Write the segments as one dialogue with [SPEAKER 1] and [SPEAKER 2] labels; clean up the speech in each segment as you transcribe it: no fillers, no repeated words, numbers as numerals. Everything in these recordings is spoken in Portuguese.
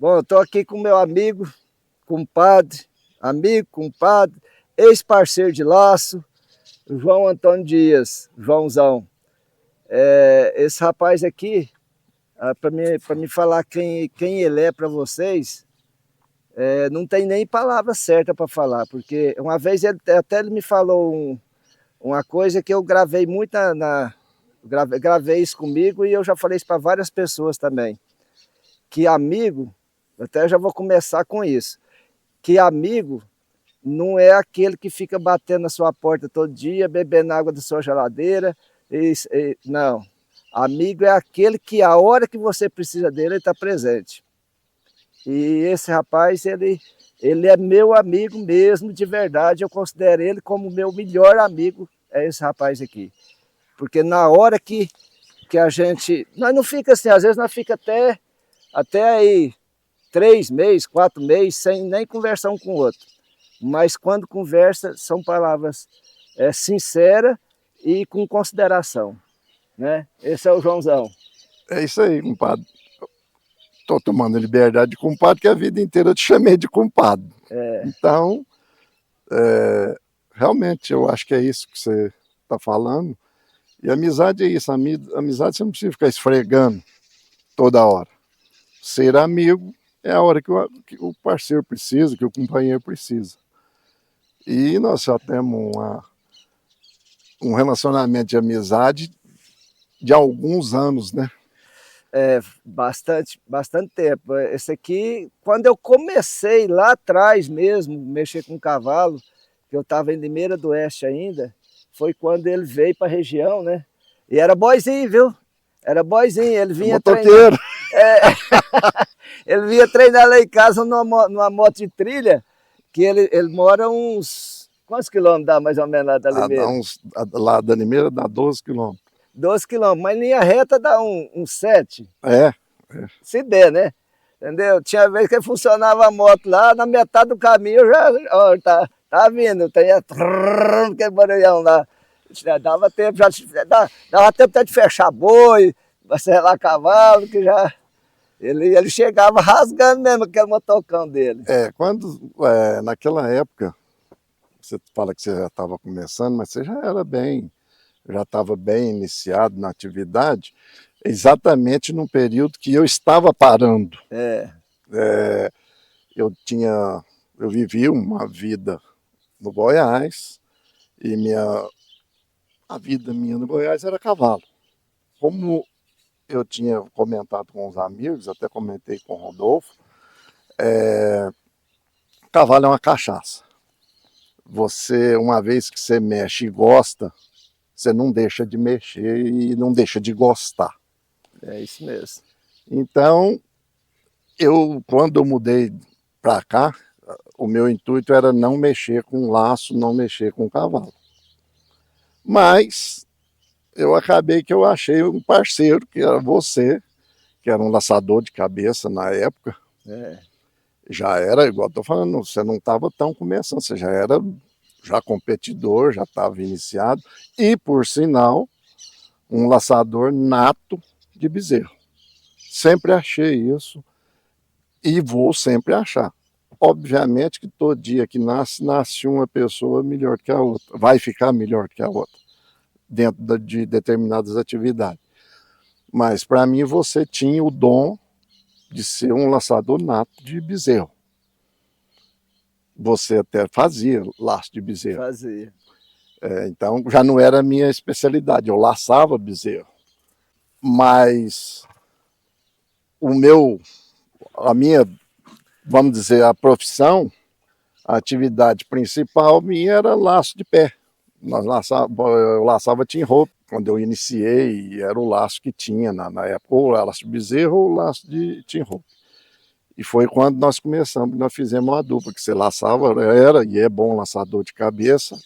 [SPEAKER 1] Bom, estou aqui com meu amigo, compadre, ex-parceiro de laço, João Antônio Dias, Joãozão. Esse rapaz aqui, para me falar quem ele é para vocês, não tem nem palavra certa para falar, porque uma vez ele me falou uma coisa que eu gravei muito gravei isso comigo e eu já falei isso para várias pessoas também, que amigo, até já vou começar com isso, que amigo não é aquele que fica batendo na sua porta todo dia, bebendo água da sua geladeira, não. Amigo é aquele que a hora que você precisa dele, ele está presente. E esse rapaz, ele é meu amigo mesmo, de verdade, eu considero ele como meu melhor amigo, é esse rapaz aqui. Porque na hora que a gente... Nós não fica assim, às vezes nós fica até aí 3 meses, 4 meses, sem nem conversar um com o outro. Mas quando conversa, são palavras sinceras e com consideração, né? Esse é o Joãozão.
[SPEAKER 2] É isso aí, compadre. Estou tomando liberdade de compadre, que a vida inteira eu te chamei de compadre. Então, realmente, eu acho que é isso que você está falando. E amizade é isso. Amizade você não precisa ficar esfregando toda hora. Ser amigo é a hora que o parceiro precisa, que o companheiro precisa. E nós já temos um relacionamento de amizade de alguns anos, né?
[SPEAKER 1] Bastante tempo. Esse aqui, quando eu comecei lá atrás mesmo, mexer com cavalo, que eu estava em Limeira do Oeste ainda, foi quando ele veio para a região, né? E era boizinho, viu? Era boizinho, ele vinha treinar. Ele vinha treinar lá em casa numa moto de trilha, que ele mora uns... Quantos quilômetros dá mais ou menos lá da Limeira?
[SPEAKER 2] Lá da Limeira dá 12 quilômetros.
[SPEAKER 1] 12 quilômetros, mas linha reta dá uns 7.
[SPEAKER 2] É.
[SPEAKER 1] Se der, né? Entendeu? Tinha vez que funcionava a moto lá, na metade do caminho eu já... tá vindo, tem aquele barulhão lá. Dava tempo até de fechar boi, selar cavalo, que já... Ele chegava rasgando mesmo aquele motocão dele.
[SPEAKER 2] Naquela época, você fala que você já estava começando, mas você já estava bem iniciado na atividade, exatamente no período que eu estava parando. Eu vivi uma vida no Goiás, e a vida minha no Goiás era cavalo. Como eu tinha comentado com os amigos, até comentei com o Rodolfo, cavalo é uma cachaça. Uma vez que você mexe e gosta, você não deixa de mexer e não deixa de gostar.
[SPEAKER 1] É isso mesmo.
[SPEAKER 2] Então, quando eu mudei para cá, o meu intuito era não mexer com laço, não mexer com cavalo. Mas eu acabei que eu achei um parceiro, que era você, que era um laçador de cabeça na época. Já era, igual estou falando, você não estava tão começando, você já era competidor, já estava iniciado, e, por sinal, um laçador nato de bezerro. Sempre achei isso e vou sempre achar. Obviamente que todo dia que nasce uma pessoa melhor que a outra, vai ficar melhor que a outra, dentro de determinadas atividades. Mas, para mim, você tinha o dom de ser um laçador nato de bezerro. Você até fazia laço de bezerro.
[SPEAKER 1] Fazia.
[SPEAKER 2] Então, já não era a minha especialidade, eu laçava bezerro. Mas vamos dizer, a profissão, a atividade principal minha era laço de pé. Eu laçava tin rope. Quando eu iniciei, era o laço que tinha na época, ou laço de bezerro ou laço de tin rope. E foi quando nós começamos, nós fizemos uma dupla, que você laçava, e é bom laçador de cabeça,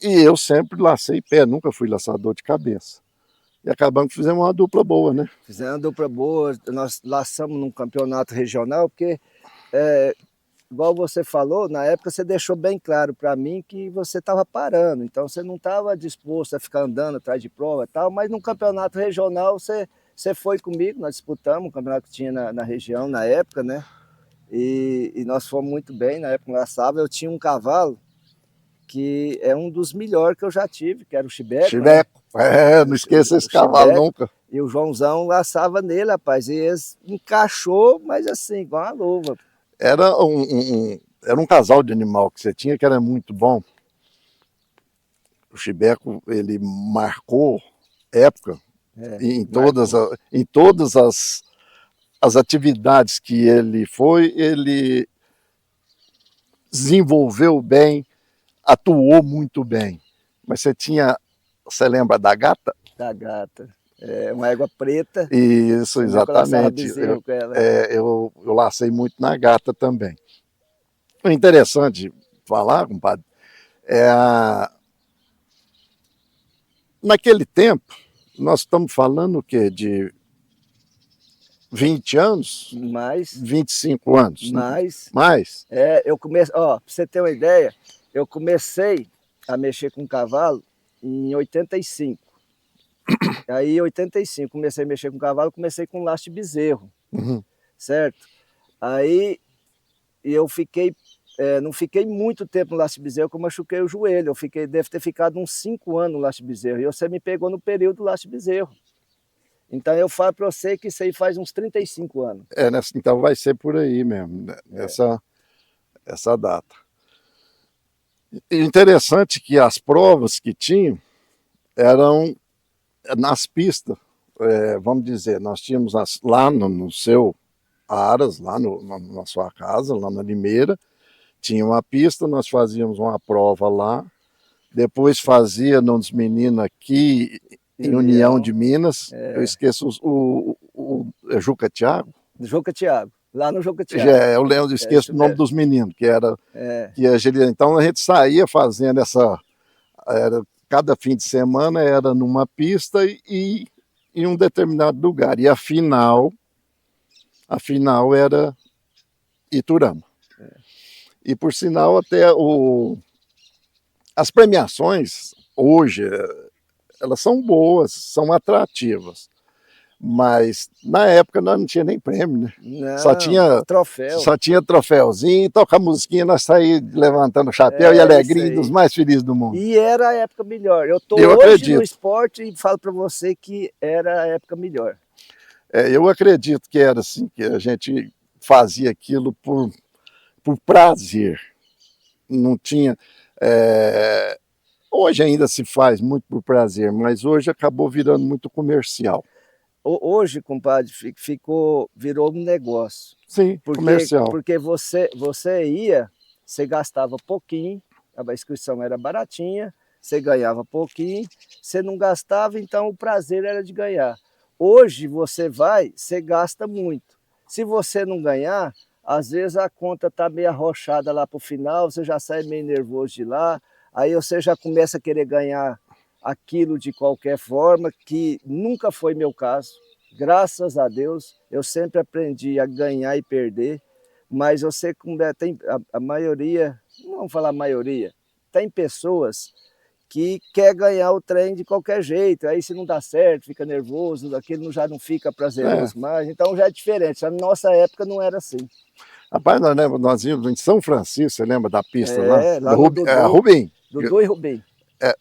[SPEAKER 2] e eu sempre lacei pé, nunca fui laçador de cabeça. E acabamos que fizemos uma dupla boa, né?
[SPEAKER 1] Fizemos uma dupla boa, nós laçamos num campeonato regional, porque, igual você falou, na época você deixou bem claro para mim que você estava parando, então você não estava disposto a ficar andando atrás de prova e tal, mas num campeonato regional você Você foi comigo, nós disputamos o campeonato que tinha na região na época, né? E nós fomos muito bem, na época laçava. Eu tinha um cavalo que é um dos melhores que eu já tive, que era o Chibeco.
[SPEAKER 2] Chibeco, né? Não esqueça esse cavalo nunca.
[SPEAKER 1] E o Joãozão laçava nele, rapaz, e eles encaixou, mas assim, igual uma luva.
[SPEAKER 2] Era um casal de animal que você tinha que era muito bom. O Chibeco, ele marcou época em todas as atividades que ele foi, ele desenvolveu bem, atuou muito bem. Mas você lembra da gata?
[SPEAKER 1] Da gata. É uma égua preta.
[SPEAKER 2] Isso, exatamente.
[SPEAKER 1] Eu
[SPEAKER 2] eu lacei muito na gata também. O interessante falar, compadre, naquele tempo, nós estamos falando o quê? De 20 anos?
[SPEAKER 1] Mais.
[SPEAKER 2] 25 anos?
[SPEAKER 1] Mais.
[SPEAKER 2] Mais?
[SPEAKER 1] Eu comecei, pra você ter uma ideia, eu comecei a mexer com cavalo em 85. Aí, em 85, comecei a mexer com cavalo, comecei com laço de bezerro, certo? Aí, eu fiquei, não fiquei muito tempo no laço de bezerro, porque eu machuquei o joelho. Deve ter ficado uns 5 anos no laço de bezerro, e você me pegou no período do laço de bezerro. Então, eu falo para você que isso aí faz uns 35 anos.
[SPEAKER 2] Então vai ser por aí mesmo, essa data. E interessante que as provas que tinham eram nas pistas, vamos dizer, nós tínhamos lá no seu Aras, lá na sua casa, lá na Limeira, tinha uma pista, nós fazíamos uma prova lá, depois fazia nos meninos aqui em União de Minas, eu esqueço o Juca Thiago?
[SPEAKER 1] Juca Thiago, lá no Juca Thiago.
[SPEAKER 2] Eu lembro, esqueço o nome dos meninos, que era... Então a gente saía fazendo cada fim de semana era numa pista e em um determinado lugar. E a final era Iturama. E por sinal, até as premiações hoje, elas são boas, são atrativas. Mas na época nós não tinha nem prêmio, né?
[SPEAKER 1] Não,
[SPEAKER 2] troféu. Só tinha troféuzinho, e tocar musiquinha, nós saímos levantando o chapéu e alegria dos mais felizes do mundo.
[SPEAKER 1] E era a época melhor. Eu hoje no esporte e falo para você que era a época melhor.
[SPEAKER 2] Eu acredito que era assim, que a gente fazia aquilo por prazer. Não tinha... Hoje ainda se faz muito por prazer, mas hoje acabou virando muito comercial.
[SPEAKER 1] Hoje, compadre, virou um negócio.
[SPEAKER 2] Sim, comercial.
[SPEAKER 1] Porque você ia, você gastava pouquinho, a inscrição era baratinha, você ganhava pouquinho, você não gastava, então o prazer era de ganhar. Hoje você vai, você gasta muito. Se você não ganhar, às vezes a conta está meio arrochada lá para o final, você já sai meio nervoso de lá, aí você já começa a querer ganhar aquilo de qualquer forma, que nunca foi meu caso. Graças a Deus, eu sempre aprendi a ganhar e perder, mas você tem a maioria, não vamos falar maioria, tem pessoas que quer ganhar o trem de qualquer jeito, aí se não dá certo, fica nervoso, aquilo já não fica prazeroso mais, então já é diferente. Na nossa época não era assim.
[SPEAKER 2] Rapaz, nós íamos em São Francisco, você lembra da pista
[SPEAKER 1] lá no Dudu,
[SPEAKER 2] Rubim.
[SPEAKER 1] Dudu e Rubim.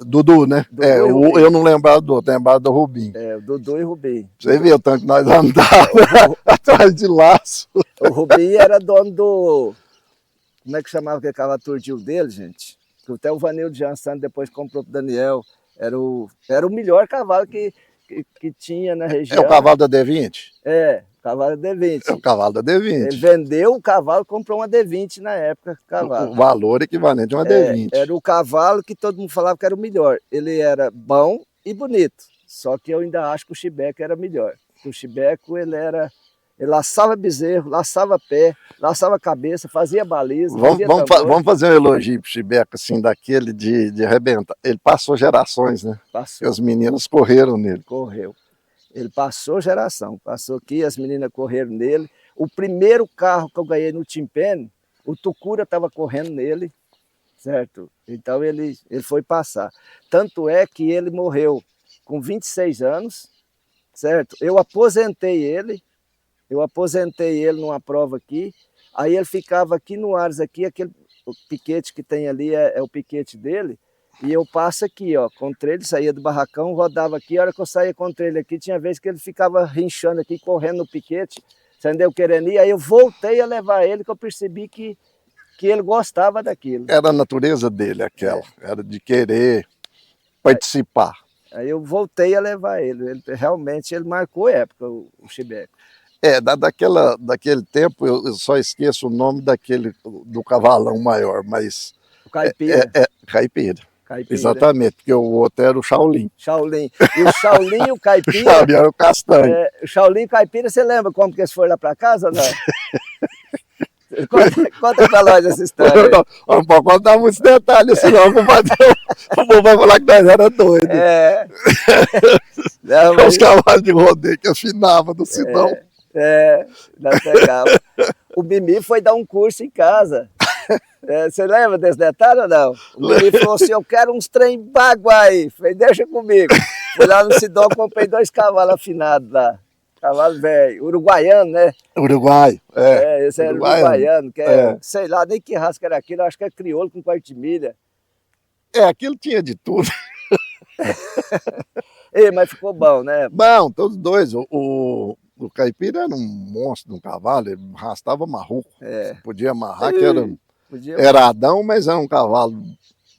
[SPEAKER 2] Dudu, né? Eu não lembrava do outro, lembrava do Rubim.
[SPEAKER 1] O Dudu e Rubim.
[SPEAKER 2] Você viu o tanto que nós andávamos atrás de laço.
[SPEAKER 1] O Rubim era dono do... Como é que chamava aquele cavalo turdil dele, gente? Que até o Vanildo Janssan depois comprou pro Daniel. Era o melhor cavalo que tinha na região.
[SPEAKER 2] É o cavalo da D20?
[SPEAKER 1] O cavalo da D20.
[SPEAKER 2] É o cavalo da D20.
[SPEAKER 1] Ele vendeu o cavalo, comprou uma D20 na época.
[SPEAKER 2] O valor equivalente a uma D20.
[SPEAKER 1] Era o cavalo que todo mundo falava que era o melhor. Ele era bom e bonito. Só que eu ainda acho que o Chibeco era melhor. O Chibeco, ele laçava bezerro, laçava pé, laçava cabeça, fazia baliza.
[SPEAKER 2] Vamos fazer um elogio pro Chibeco, assim, daquele de arrebentar. Ele passou gerações, né?
[SPEAKER 1] Passou.
[SPEAKER 2] E as meninas correram nele.
[SPEAKER 1] Correu. Ele passou geração, passou aqui, as meninas correram nele. O primeiro carro que eu ganhei no Timpene, o Tucura estava correndo nele, certo? Então ele foi passar. Tanto é que ele morreu com 26 anos, certo? Eu aposentei ele numa prova aqui, aí ele ficava aqui no Ares, aqui, o piquete que tem ali é o piquete dele, e eu passo aqui, ó, contra ele, saía do barracão, rodava aqui, a hora que eu saía contra ele aqui, tinha vez que ele ficava rinchando aqui, correndo no piquete, entendeu? Querendo ir, aí eu voltei a levar ele, que eu percebi que ele gostava daquilo.
[SPEAKER 2] Era a natureza dele aquela, era de querer participar.
[SPEAKER 1] Aí eu voltei a levar ele realmente ele marcou época, o Chibeco.
[SPEAKER 2] Daquele tempo eu só esqueço o nome do cavalão maior, mas...
[SPEAKER 1] O Caipira.
[SPEAKER 2] Caipira.
[SPEAKER 1] Caipira.
[SPEAKER 2] Exatamente, porque o outro era o Shaolin.
[SPEAKER 1] Shaolin. E o Shaolin e o Caipira...
[SPEAKER 2] O Shaolin era o castanho.
[SPEAKER 1] O Shaolin e o Caipira, você lembra como que eles foram lá para casa ou não? Conta pra nós essa história.
[SPEAKER 2] Não pode contar muitos detalhes, senão o povo vai falar que nós era doido.
[SPEAKER 1] Não, mas...
[SPEAKER 2] Os cavalos de rodeio que afinavam do Sidão.
[SPEAKER 1] Nós pegava. O Mimi foi dar um curso em casa. Você lembra desse detalhe ou não? O Mimi falou assim, eu quero uns trem baguai. Falei, deixa comigo. Fui lá no Sidão, comprei 2 cavalos afinados lá. Cavalo velho, uruguaiano, né?
[SPEAKER 2] Uruguai,
[SPEAKER 1] esse era uruguaiano, que sei lá, nem que raça que era aquilo, acho que é crioulo com quarto de milha.
[SPEAKER 2] Aquilo tinha de tudo.
[SPEAKER 1] Mas ficou bom, né?
[SPEAKER 2] Bom, todos dois. O Caipira era um monstro de um cavalo, ele arrastava marruco. Podia amarrar, que era Adão, mas era um cavalo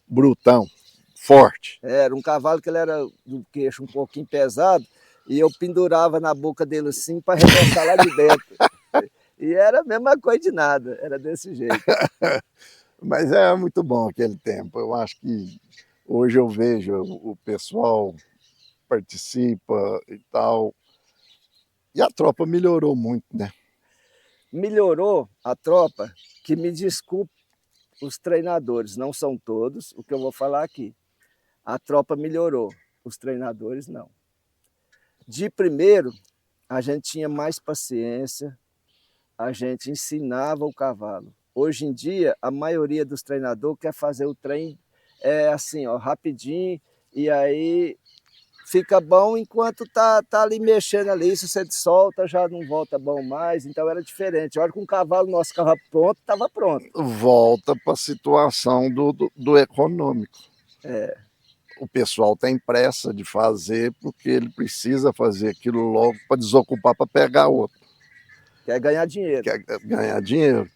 [SPEAKER 2] brutão, forte.
[SPEAKER 1] Era um cavalo que ele era do queixo um pouquinho pesado, e eu pendurava na boca dele assim para arremessar lá de dentro. E era a mesma coisa de nada, era desse jeito.
[SPEAKER 2] Mas é muito bom aquele tempo. Eu acho que hoje eu vejo o pessoal participa e tal. E a tropa melhorou muito, né?
[SPEAKER 1] Melhorou a tropa, que me desculpe os treinadores, não são todos, o que eu vou falar aqui. A tropa melhorou, os treinadores não. De primeiro, a gente tinha mais paciência, a gente ensinava o cavalo. Hoje em dia, a maioria dos treinadores quer fazer o trem assim, ó, rapidinho, e aí fica bom enquanto tá ali mexendo ali, se você solta já não volta bom mais, então era diferente. A hora que um cavalo nosso estava pronto, estava pronto.
[SPEAKER 2] Volta para a situação do econômico. O pessoal tem pressa de fazer porque ele precisa fazer aquilo logo para desocupar, para pegar outro.
[SPEAKER 1] Quer ganhar dinheiro.
[SPEAKER 2] Quer ganhar dinheiro.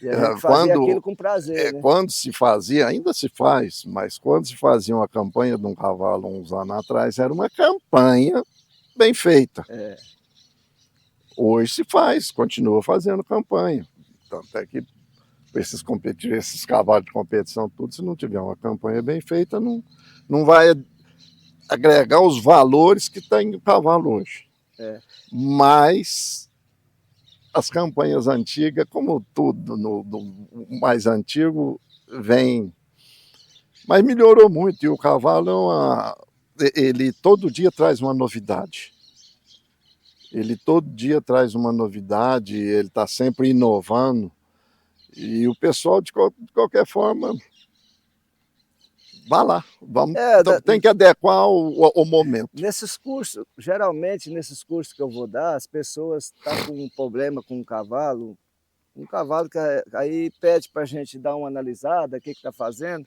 [SPEAKER 1] E a gente fazia aquilo com prazer, né?
[SPEAKER 2] Quando se fazia, ainda se faz, mas quando se fazia uma campanha de um cavalo uns anos atrás, era uma campanha bem feita. Hoje se faz, continua fazendo campanha. Tanto é que esses cavalos de competição, tudo, se não tiver uma campanha bem feita, não vai agregar os valores que tem o cavalo hoje. Mas as campanhas antigas, como tudo no mais antigo, vem. Mas melhorou muito, e o cavalo ele todo dia traz uma novidade. Ele todo dia traz uma novidade, ele está sempre inovando. E o pessoal, de qualquer forma, vá lá, vamos, tem que adequar o momento.
[SPEAKER 1] Nesses cursos, geralmente nesses cursos que eu vou dar, as pessoas estão com um problema com um cavalo que aí pede para a gente dar uma analisada, o que está fazendo.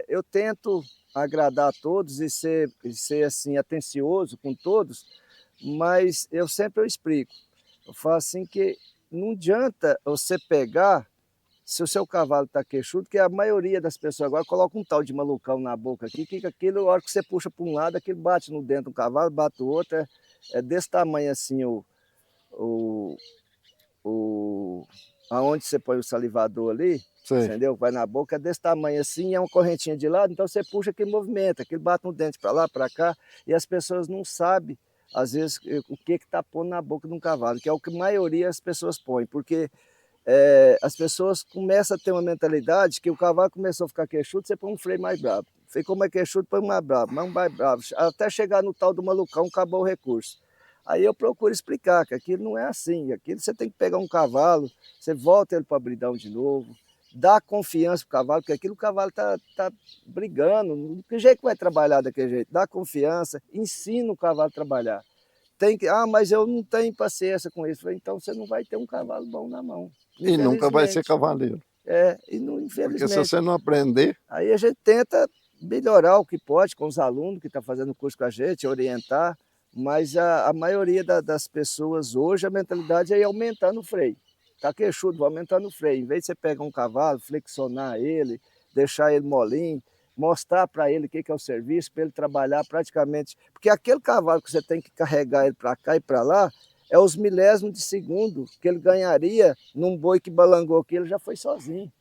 [SPEAKER 1] Eu tento agradar a todos e ser assim, atencioso com todos, mas eu sempre explico. Eu falo assim que não adianta você pegar, se o seu cavalo está queixudo, que a maioria das pessoas agora coloca um tal de malucão na boca aqui, que aquilo, a hora que você puxa para um lado, aquilo bate no dentro do cavalo, bate o outro, é desse tamanho assim aonde você põe o salivador ali, entendeu? Vai na boca, é desse tamanho assim, é uma correntinha de lado, então você puxa aquele movimento, aquele bate no dente para lá, para cá, e as pessoas não sabem, às vezes, o que está pondo na boca de um cavalo, que é o que a maioria das pessoas põe, porque as pessoas começam a ter uma mentalidade que o cavalo começou a ficar queixudo, você põe um freio mais bravo. Ficou mais queixudo, põe mais bravo, mais bravo, até chegar no tal do malucão, acabou o recurso. Aí eu procuro explicar que aquilo não é assim, aquilo você tem que pegar um cavalo, você volta ele para a bridão de novo, dá confiança para o cavalo, porque aquilo o cavalo está brigando, que jeito que vai trabalhar daquele jeito? Dá confiança, ensina o cavalo a trabalhar. tem que... Ah, mas eu não tenho paciência com isso. Eu falei, então você não vai ter um cavalo bom na mão.
[SPEAKER 2] E nunca vai ser cavaleiro.
[SPEAKER 1] E não, infelizmente.
[SPEAKER 2] Porque se você não aprender...
[SPEAKER 1] Aí a gente tenta melhorar o que pode com os alunos que estão fazendo curso com a gente, orientar, mas a maioria das pessoas hoje, a mentalidade é ir aumentando o freio. Tá queixudo, vou aumentando o freio. Em vez de você pegar um cavalo, flexionar ele, deixar ele molinho, mostrar para ele o que é o serviço, para ele trabalhar praticamente... Porque aquele cavalo que você tem que carregar ele para cá e para lá, é os milésimos de segundo que ele ganharia num boi que balangou aqui, ele já foi sozinho.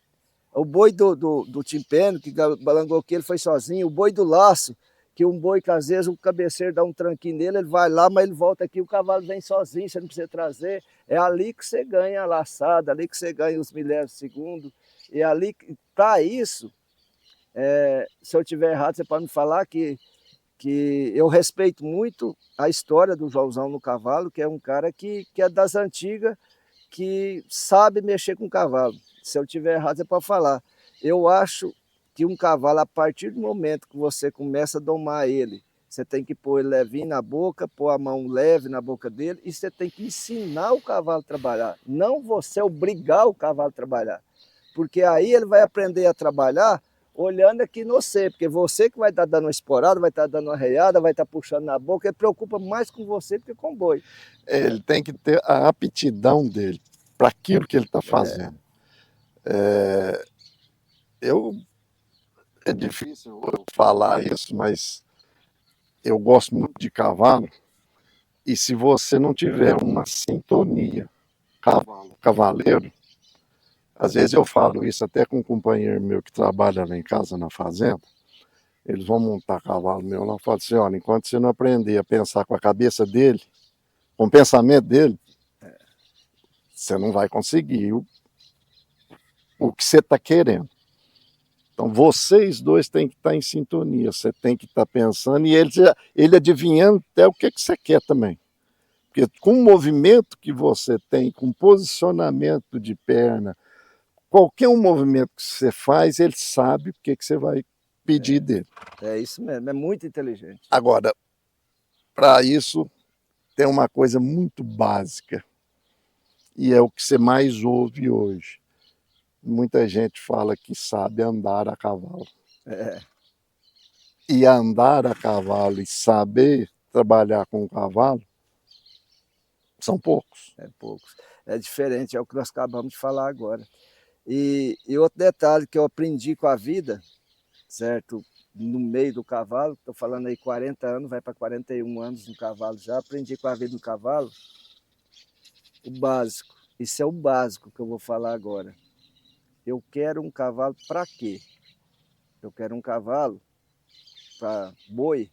[SPEAKER 1] O boi do timpeno, que balangou aqui, ele foi sozinho. O boi do laço, que um boi que às vezes o cabeceiro dá um tranquinho nele, ele vai lá, mas ele volta aqui, o cavalo vem sozinho, você não precisa trazer. É ali que você ganha a laçada, ali que você ganha os milésimos de segundo. E ali, para isso, se eu estiver errado, você pode me falar que eu respeito muito a história do Joãozão no cavalo, que é um cara que é das antigas, que sabe mexer com cavalo. Se eu estiver errado, você pode falar. Eu acho que um cavalo, a partir do momento que você começa a domar ele, você tem que pôr ele levinho na boca, pôr a mão leve na boca dele, e você tem que ensinar o cavalo a trabalhar, não você obrigar o cavalo a trabalhar. Porque aí ele vai aprender a trabalhar olhando aqui no você, porque você que vai estar dando uma esporada, vai estar dando uma arreada, vai estar puxando na boca, ele preocupa mais com você do que com o boi.
[SPEAKER 2] Ele tem que ter a aptidão dele para aquilo que ele está fazendo. É difícil eu falar isso, mas eu gosto muito de cavalo, e se você não tiver uma sintonia cavaleiro, às vezes eu falo isso até com um companheiro meu que trabalha lá em casa na fazenda, eles vão montar cavalo meu lá, eu falo assim, olha, enquanto você não aprender a pensar com a cabeça dele, com o pensamento dele, você não vai conseguir o que você está querendo. Então vocês dois têm que estar em sintonia, você tem que estar pensando, e ele adivinhando até o que você quer também. Porque com o movimento que você tem, com posicionamento de perna, qualquer um movimento que você faz, ele sabe o que você vai pedir dele.
[SPEAKER 1] É isso mesmo, é muito inteligente.
[SPEAKER 2] Agora, para isso, tem uma coisa muito básica, e é o que você mais ouve hoje. Muita gente fala que sabe andar a cavalo. E andar a cavalo e saber trabalhar com o cavalo, são poucos.
[SPEAKER 1] É poucos. É diferente, é o que nós acabamos de falar agora. E outro detalhe que eu aprendi com a vida, certo? No meio do cavalo, estou falando aí 40 anos, vai para 41 anos no cavalo já, aprendi com a vida do cavalo, o básico. Isso é o básico que eu vou falar agora. Eu quero um cavalo para quê? Eu quero um cavalo para boi,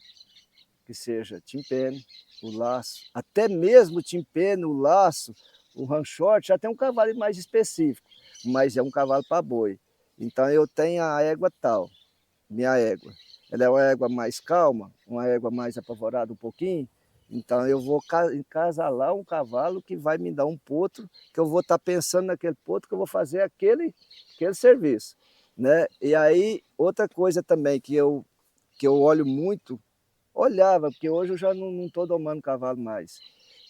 [SPEAKER 1] que seja timpene, o laço, até mesmo o timpene, o laço, o ranchote, já tem um cavalo mais específico, mas é um cavalo para boi. Então eu tenho a égua tal, minha égua. Ela é uma égua mais calma, uma égua mais apavorada um pouquinho, então eu vou encasalar um cavalo que vai me dar um potro, que eu vou estar pensando naquele potro, que eu vou fazer aquele serviço, né? E aí, outra coisa também que eu olho muito, olhava, porque hoje eu já não estou domando cavalo mais,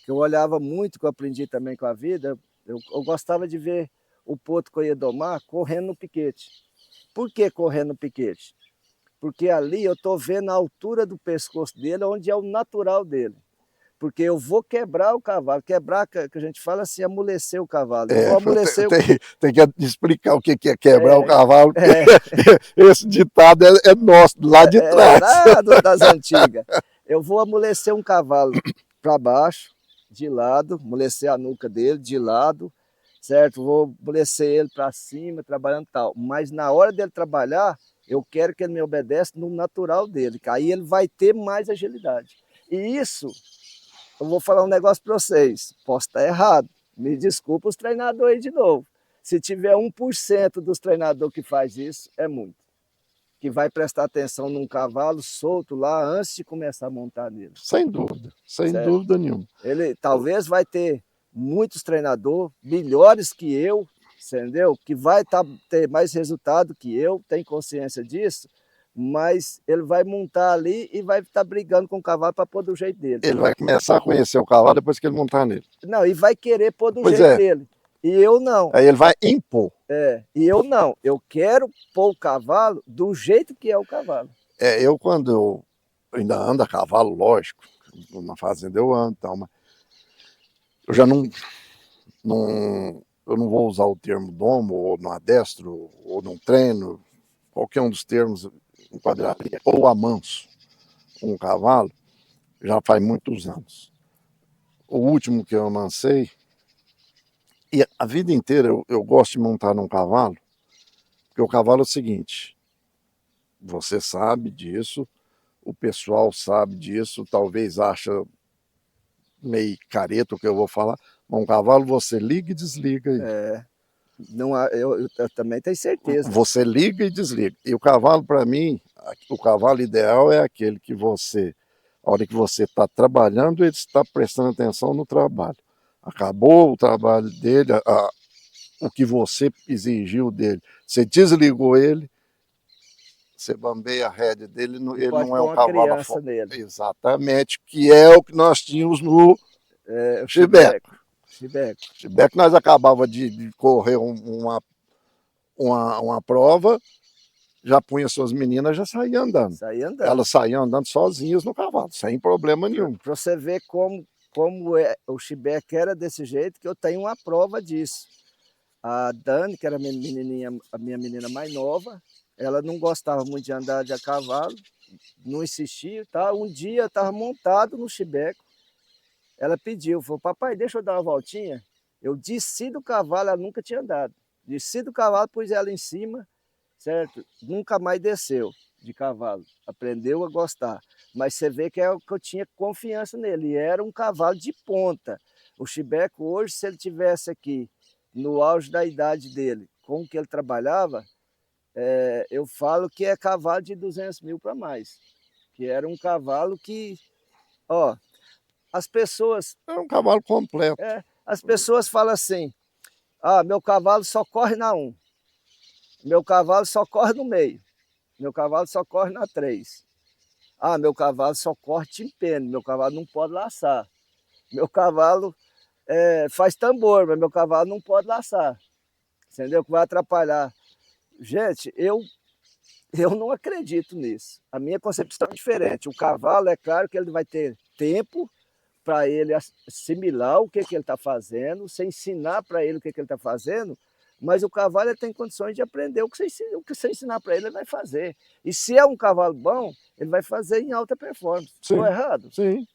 [SPEAKER 1] que eu olhava muito, que eu aprendi também com a vida, eu gostava de ver o potro que eu ia domar correndo no piquete. Por que correndo no piquete? Porque ali eu estou vendo a altura do pescoço dele, onde é o natural dele. Porque eu vou quebrar o cavalo, quebrar, que a gente fala assim, amolecer o cavalo. Eu vou amolecer
[SPEAKER 2] tem que explicar o que é quebrar o cavalo, esse ditado é nosso, lá de trás.
[SPEAKER 1] Lá das antigas. Eu vou amolecer um cavalo para baixo, de lado, amolecer a nuca dele de lado, certo? Vou amolecer ele para cima, trabalhando tal. Mas na hora dele trabalhar, eu quero que ele me obedeça no natural dele, que aí ele vai ter mais agilidade. E isso, eu vou falar um negócio para vocês, posso estar errado, me desculpa os treinadores aí de novo. Se tiver 1% dos treinadores que faz isso, é muito. Que vai prestar atenção num cavalo solto lá antes de começar a montar nele.
[SPEAKER 2] Sem dúvida, sem dúvida nenhuma.
[SPEAKER 1] Ele talvez vai ter muitos treinadores, melhores que eu, entendeu? Que vai ter mais resultado que eu, tem consciência disso, mas ele vai montar ali e vai estar brigando com o cavalo para pôr do jeito dele.
[SPEAKER 2] Ele vai começar a conhecer o cavalo depois que ele montar nele.
[SPEAKER 1] Não, e vai querer pôr do jeito dele. E eu não.
[SPEAKER 2] Aí ele vai impor.
[SPEAKER 1] E eu não. Eu quero pôr o cavalo do jeito que é o cavalo.
[SPEAKER 2] Eu quando eu ainda ando a cavalo, lógico, na fazenda eu ando, então, mas eu já não eu não vou usar o termo domo, ou no adestro, ou num treino, qualquer um dos termos, enquadraria, ou amanso um cavalo, já faz muitos anos. O último que eu amansei, e a vida inteira eu gosto de montar num cavalo, porque o cavalo é o seguinte, você sabe disso, o pessoal sabe disso, talvez acha meio careta o que eu vou falar, mas um cavalo você liga e desliga.
[SPEAKER 1] Não, eu também tenho certeza.
[SPEAKER 2] Você liga e desliga. E o cavalo, para mim, o cavalo ideal é aquele que você, a hora que você está trabalhando, ele está prestando atenção no trabalho. Acabou o trabalho dele, o que você exigiu dele, você desligou ele, você bambeia a rédea dele, ele não é um cavalo
[SPEAKER 1] nele.
[SPEAKER 2] Exatamente, que é o que nós tínhamos no Chibeco. Chibeco nós acabava de correr uma prova, já punha suas meninas, já saía andando. Elas saíam andando sozinhas no cavalo, sem problema nenhum.
[SPEAKER 1] Para você ver como o Chibeco era desse jeito, que eu tenho uma prova disso. A Dani, que era a minha menina mais nova, ela não gostava muito de andar de a cavalo, não insistia, tá? Um dia eu estava montado no Chibeco, ela pediu, falou, papai, deixa eu dar uma voltinha. Eu desci do cavalo, ela nunca tinha andado. Desci do cavalo, pus ela em cima, certo? Nunca mais desceu de cavalo, aprendeu a gostar. Mas você vê que é o que eu tinha confiança nele, e era um cavalo de ponta. O Chibeco hoje, se ele tivesse aqui, no auge da idade dele, com o que ele trabalhava, eu falo que é cavalo de 200 mil para mais. Que era um cavalo que, ó, as pessoas...
[SPEAKER 2] É um cavalo completo.
[SPEAKER 1] As pessoas falam assim, meu cavalo só corre na 1. Meu cavalo só corre no meio. Meu cavalo só corre na 3. Meu cavalo só corre timpeno, meu cavalo não pode laçar. Meu cavalo faz tambor, mas meu cavalo não pode laçar. Entendeu? Que vai atrapalhar. Gente, eu não acredito nisso. A minha concepção é diferente. O cavalo, é claro que ele vai ter tempo para ele assimilar o que ele está fazendo, você ensinar para ele o que ele está fazendo, mas o cavalo ele tem condições de aprender o que você ensinar para ele, ele vai fazer. E se é um cavalo bom, ele vai fazer em alta performance. Sim, não é errado?
[SPEAKER 2] Sim,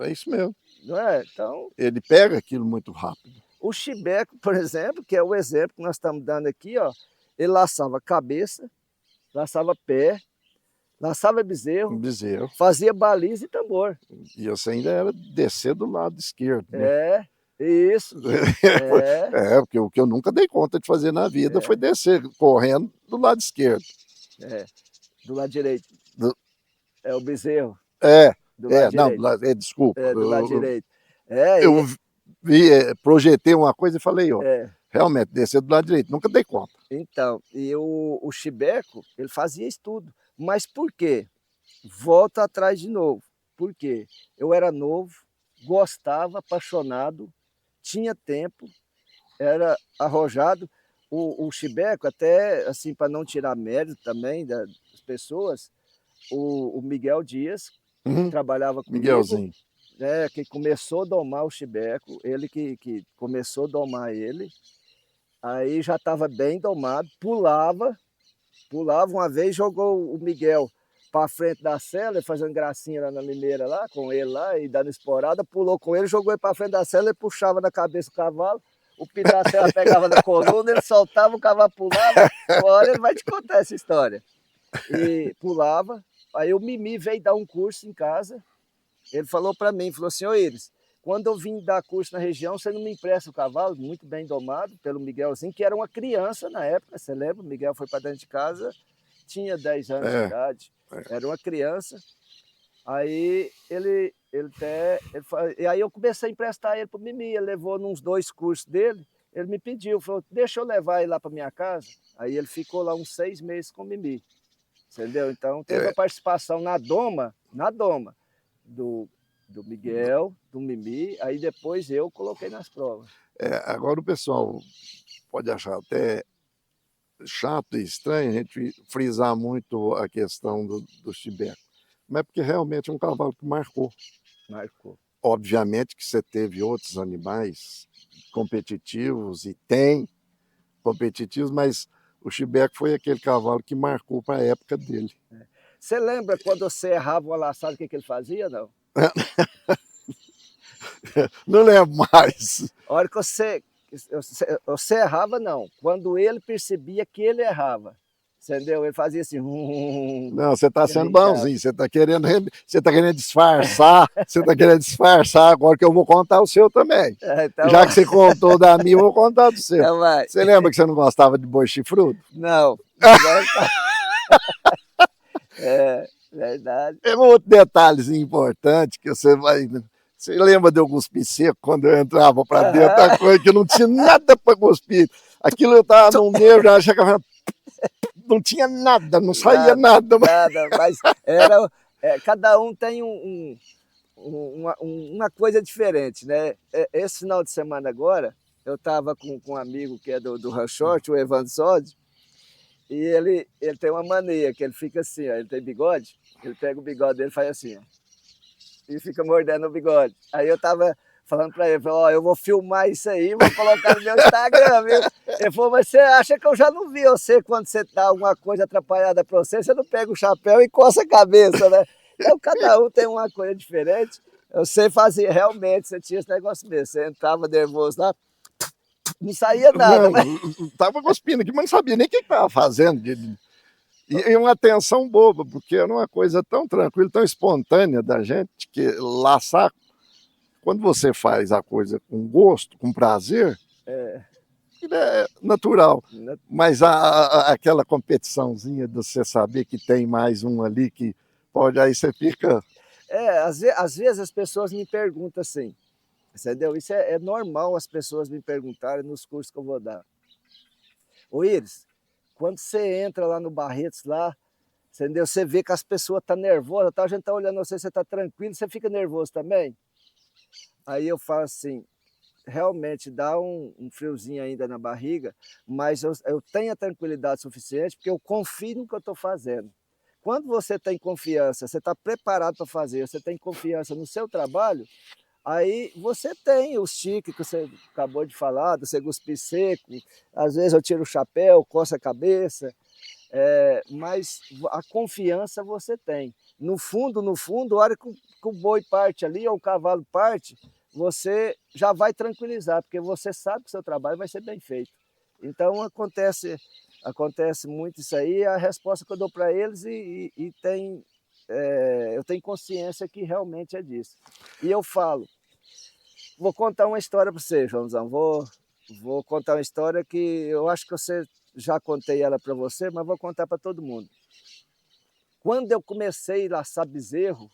[SPEAKER 2] é isso mesmo.
[SPEAKER 1] Não é? Então,
[SPEAKER 2] ele pega aquilo muito rápido.
[SPEAKER 1] O Chibeco, por exemplo, que é o exemplo que nós estamos dando aqui, ó, ele laçava cabeça, laçava pé, laçava bezerro, fazia baliza e tambor.
[SPEAKER 2] E você ainda era descer do lado esquerdo. Né?
[SPEAKER 1] Isso.
[SPEAKER 2] Porque o que eu nunca dei conta de fazer na vida foi descer correndo do lado esquerdo.
[SPEAKER 1] Do lado direito. É o bezerro.
[SPEAKER 2] Desculpa.
[SPEAKER 1] Do lado direito.
[SPEAKER 2] Eu projetei uma coisa e falei, realmente, descer do lado direito, nunca dei conta.
[SPEAKER 1] Então, e o Chibeco, ele fazia isso tudo. Mas por quê? Volta atrás de novo. Por quê? Eu era novo, gostava, apaixonado, tinha tempo, era arrojado. O Chibeco, até assim, para não tirar mérito também das pessoas, o Miguel Dias, que trabalhava comigo,
[SPEAKER 2] Miguelzinho.
[SPEAKER 1] Que começou a domar o Chibeco, ele que começou a domar ele, aí já estava bem domado, pulava uma vez, jogou o Miguel para frente da cela, fazendo gracinha lá na limeira, lá, com ele lá, e dando esporada, pulou com ele, jogou ele para frente da cela, ele puxava na cabeça do cavalo, o pito da cela pegava na coluna, ele soltava, o cavalo pulava, uma hora ele vai te contar essa história. E pulava, aí o Mimi veio dar um curso em casa, ele falou para mim, falou assim, ô Iris, quando eu vim dar curso na região, você não me empresta o cavalo, muito bem domado pelo Miguelzinho, que era uma criança na época, você lembra? O Miguel foi para dentro de casa, tinha 10 anos de idade, era uma criança. Aí e aí eu comecei a emprestar ele para o Mimi, ele levou nos 2 cursos dele, ele me pediu, falou, deixa eu levar ele lá para minha casa. Aí ele ficou lá uns 6 meses com o Mimi, entendeu? Então teve a participação na doma, do Miguel, do Mimi, aí depois eu coloquei nas provas.
[SPEAKER 2] Agora o pessoal pode achar até chato e estranho a gente frisar muito a questão do Chibeco, mas é porque realmente é um cavalo que marcou.
[SPEAKER 1] Marcou.
[SPEAKER 2] Obviamente que você teve outros animais competitivos, e tem competitivos, mas o Chibeco foi aquele cavalo que marcou para a época dele.
[SPEAKER 1] Você lembra quando você errava uma laçada, o que ele fazia, não?
[SPEAKER 2] Não lembro mais.
[SPEAKER 1] A hora que você errava, não. Quando ele percebia que ele errava, entendeu? Ele fazia assim...
[SPEAKER 2] Não, você está sendo bonzinho, você está querendo disfarçar, você está querendo disfarçar, agora que eu vou contar o seu também.
[SPEAKER 1] Então,
[SPEAKER 2] já que você contou da minha, eu vou contar do seu.
[SPEAKER 1] Então vai.
[SPEAKER 2] Você lembra que você não gostava de boi chifrudo?
[SPEAKER 1] Não gostava. Verdade.
[SPEAKER 2] É um outro detalhezinho importante que você vai... Você lembra de eu cuspir seco quando eu entrava para dentro da coisa que eu não tinha nada para cuspir? Aquilo eu estava no meio, já chegava... Não tinha nada, não saía nada.
[SPEAKER 1] Mas era... cada um tem uma coisa diferente, né? Esse final de semana agora, eu estava com um amigo que é do Ranchote, o Evandro Sodi, e ele tem uma mania, que ele fica assim, ó, ele tem bigode, ele pega o bigode dele e faz assim, ó, e fica mordendo o bigode. Aí eu tava falando para ele, ó, eu vou filmar isso aí, vou colocar no meu Instagram, viu? Ele falou, mas você acha que eu já não vi você quando você dá alguma coisa atrapalhada para você não pega o chapéu e coça a cabeça, né? Então cada um tem uma coisa diferente. Eu sei fazer, realmente, você tinha esse negócio mesmo, você entrava nervoso lá, não saía nada.
[SPEAKER 2] Estava cuspindo aqui, mas não sabia nem o que estava fazendo. E uma atenção boba, porque era uma coisa tão tranquila, tão espontânea da gente, que laçar, quando você faz a coisa com gosto, com prazer, é natural. Mas aquela competiçãozinha de você saber que tem mais um ali, que pode, aí você fica...
[SPEAKER 1] Às vezes as pessoas me perguntam assim, entendeu? Isso é normal as pessoas me perguntarem nos cursos que eu vou dar. Ô Iris, quando você entra lá no Barretos, lá, entendeu? Você vê que as pessoas estão nervosas, a gente está olhando você está tranquilo, você fica nervoso também? Aí eu falo assim, realmente dá um friozinho ainda na barriga, mas eu tenho a tranquilidade suficiente porque eu confio no que eu estou fazendo. Quando você tem confiança, você está preparado para fazer, você tem confiança no seu trabalho, aí você tem os tiques que você acabou de falar, do você cuspir seco, às vezes eu tiro o chapéu, coço a cabeça, mas a confiança você tem. No fundo, a hora que o boi parte ali, ou o cavalo parte, você já vai tranquilizar, porque você sabe que o seu trabalho vai ser bem feito. Então acontece muito isso aí, a resposta que eu dou para eles eu tenho consciência que realmente é disso. E eu falo, vou contar uma história para você, Joãozão, vou contar uma história que eu acho que você já contei ela para você, mas vou contar para todo mundo. Quando eu comecei a laçar bezerro,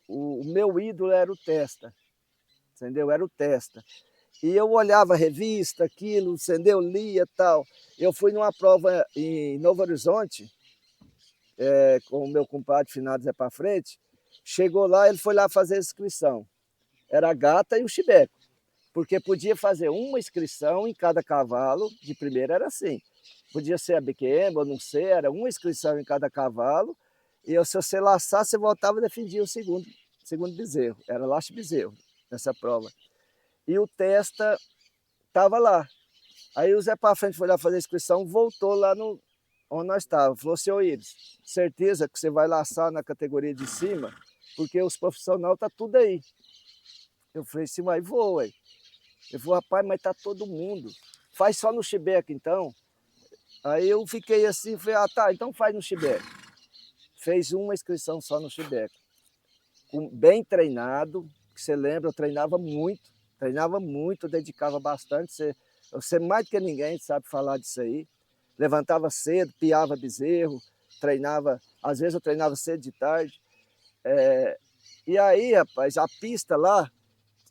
[SPEAKER 1] o meu ídolo era o Testa, entendeu? Era o Testa. E eu olhava a revista, aquilo, entendeu? Lia e tal. Eu fui numa prova em Novo Horizonte, com o meu compadre finado Zé para frente. Chegou lá, ele foi lá fazer a inscrição. Era a gata e o chibeco, porque podia fazer uma inscrição em cada cavalo, de primeira era assim. Podia ser a BQM ou não ser, era uma inscrição em cada cavalo, e se você laçar, você voltava e defendia o segundo bezerro. Era laço bezerro nessa prova. E o Testa estava lá. Aí o Zé para frente foi lá fazer a inscrição, voltou lá onde nós estávamos. Falou, senhor Iris, certeza que você vai laçar na categoria de cima, porque os profissionais estão tudo aí. Eu falei assim, mas vou, ué. Ele falou, rapaz, mas tá todo mundo. Faz só no chibeco, então. Aí eu fiquei assim, falei, tá, então faz no chibeco. Fez uma inscrição só no chibeco. Bem treinado, que você lembra, eu treinava muito, dedicava bastante. Você mais do que ninguém sabe falar disso aí. Levantava cedo, piava bezerro, treinava, às vezes eu treinava cedo de tarde. E aí, rapaz, a pista lá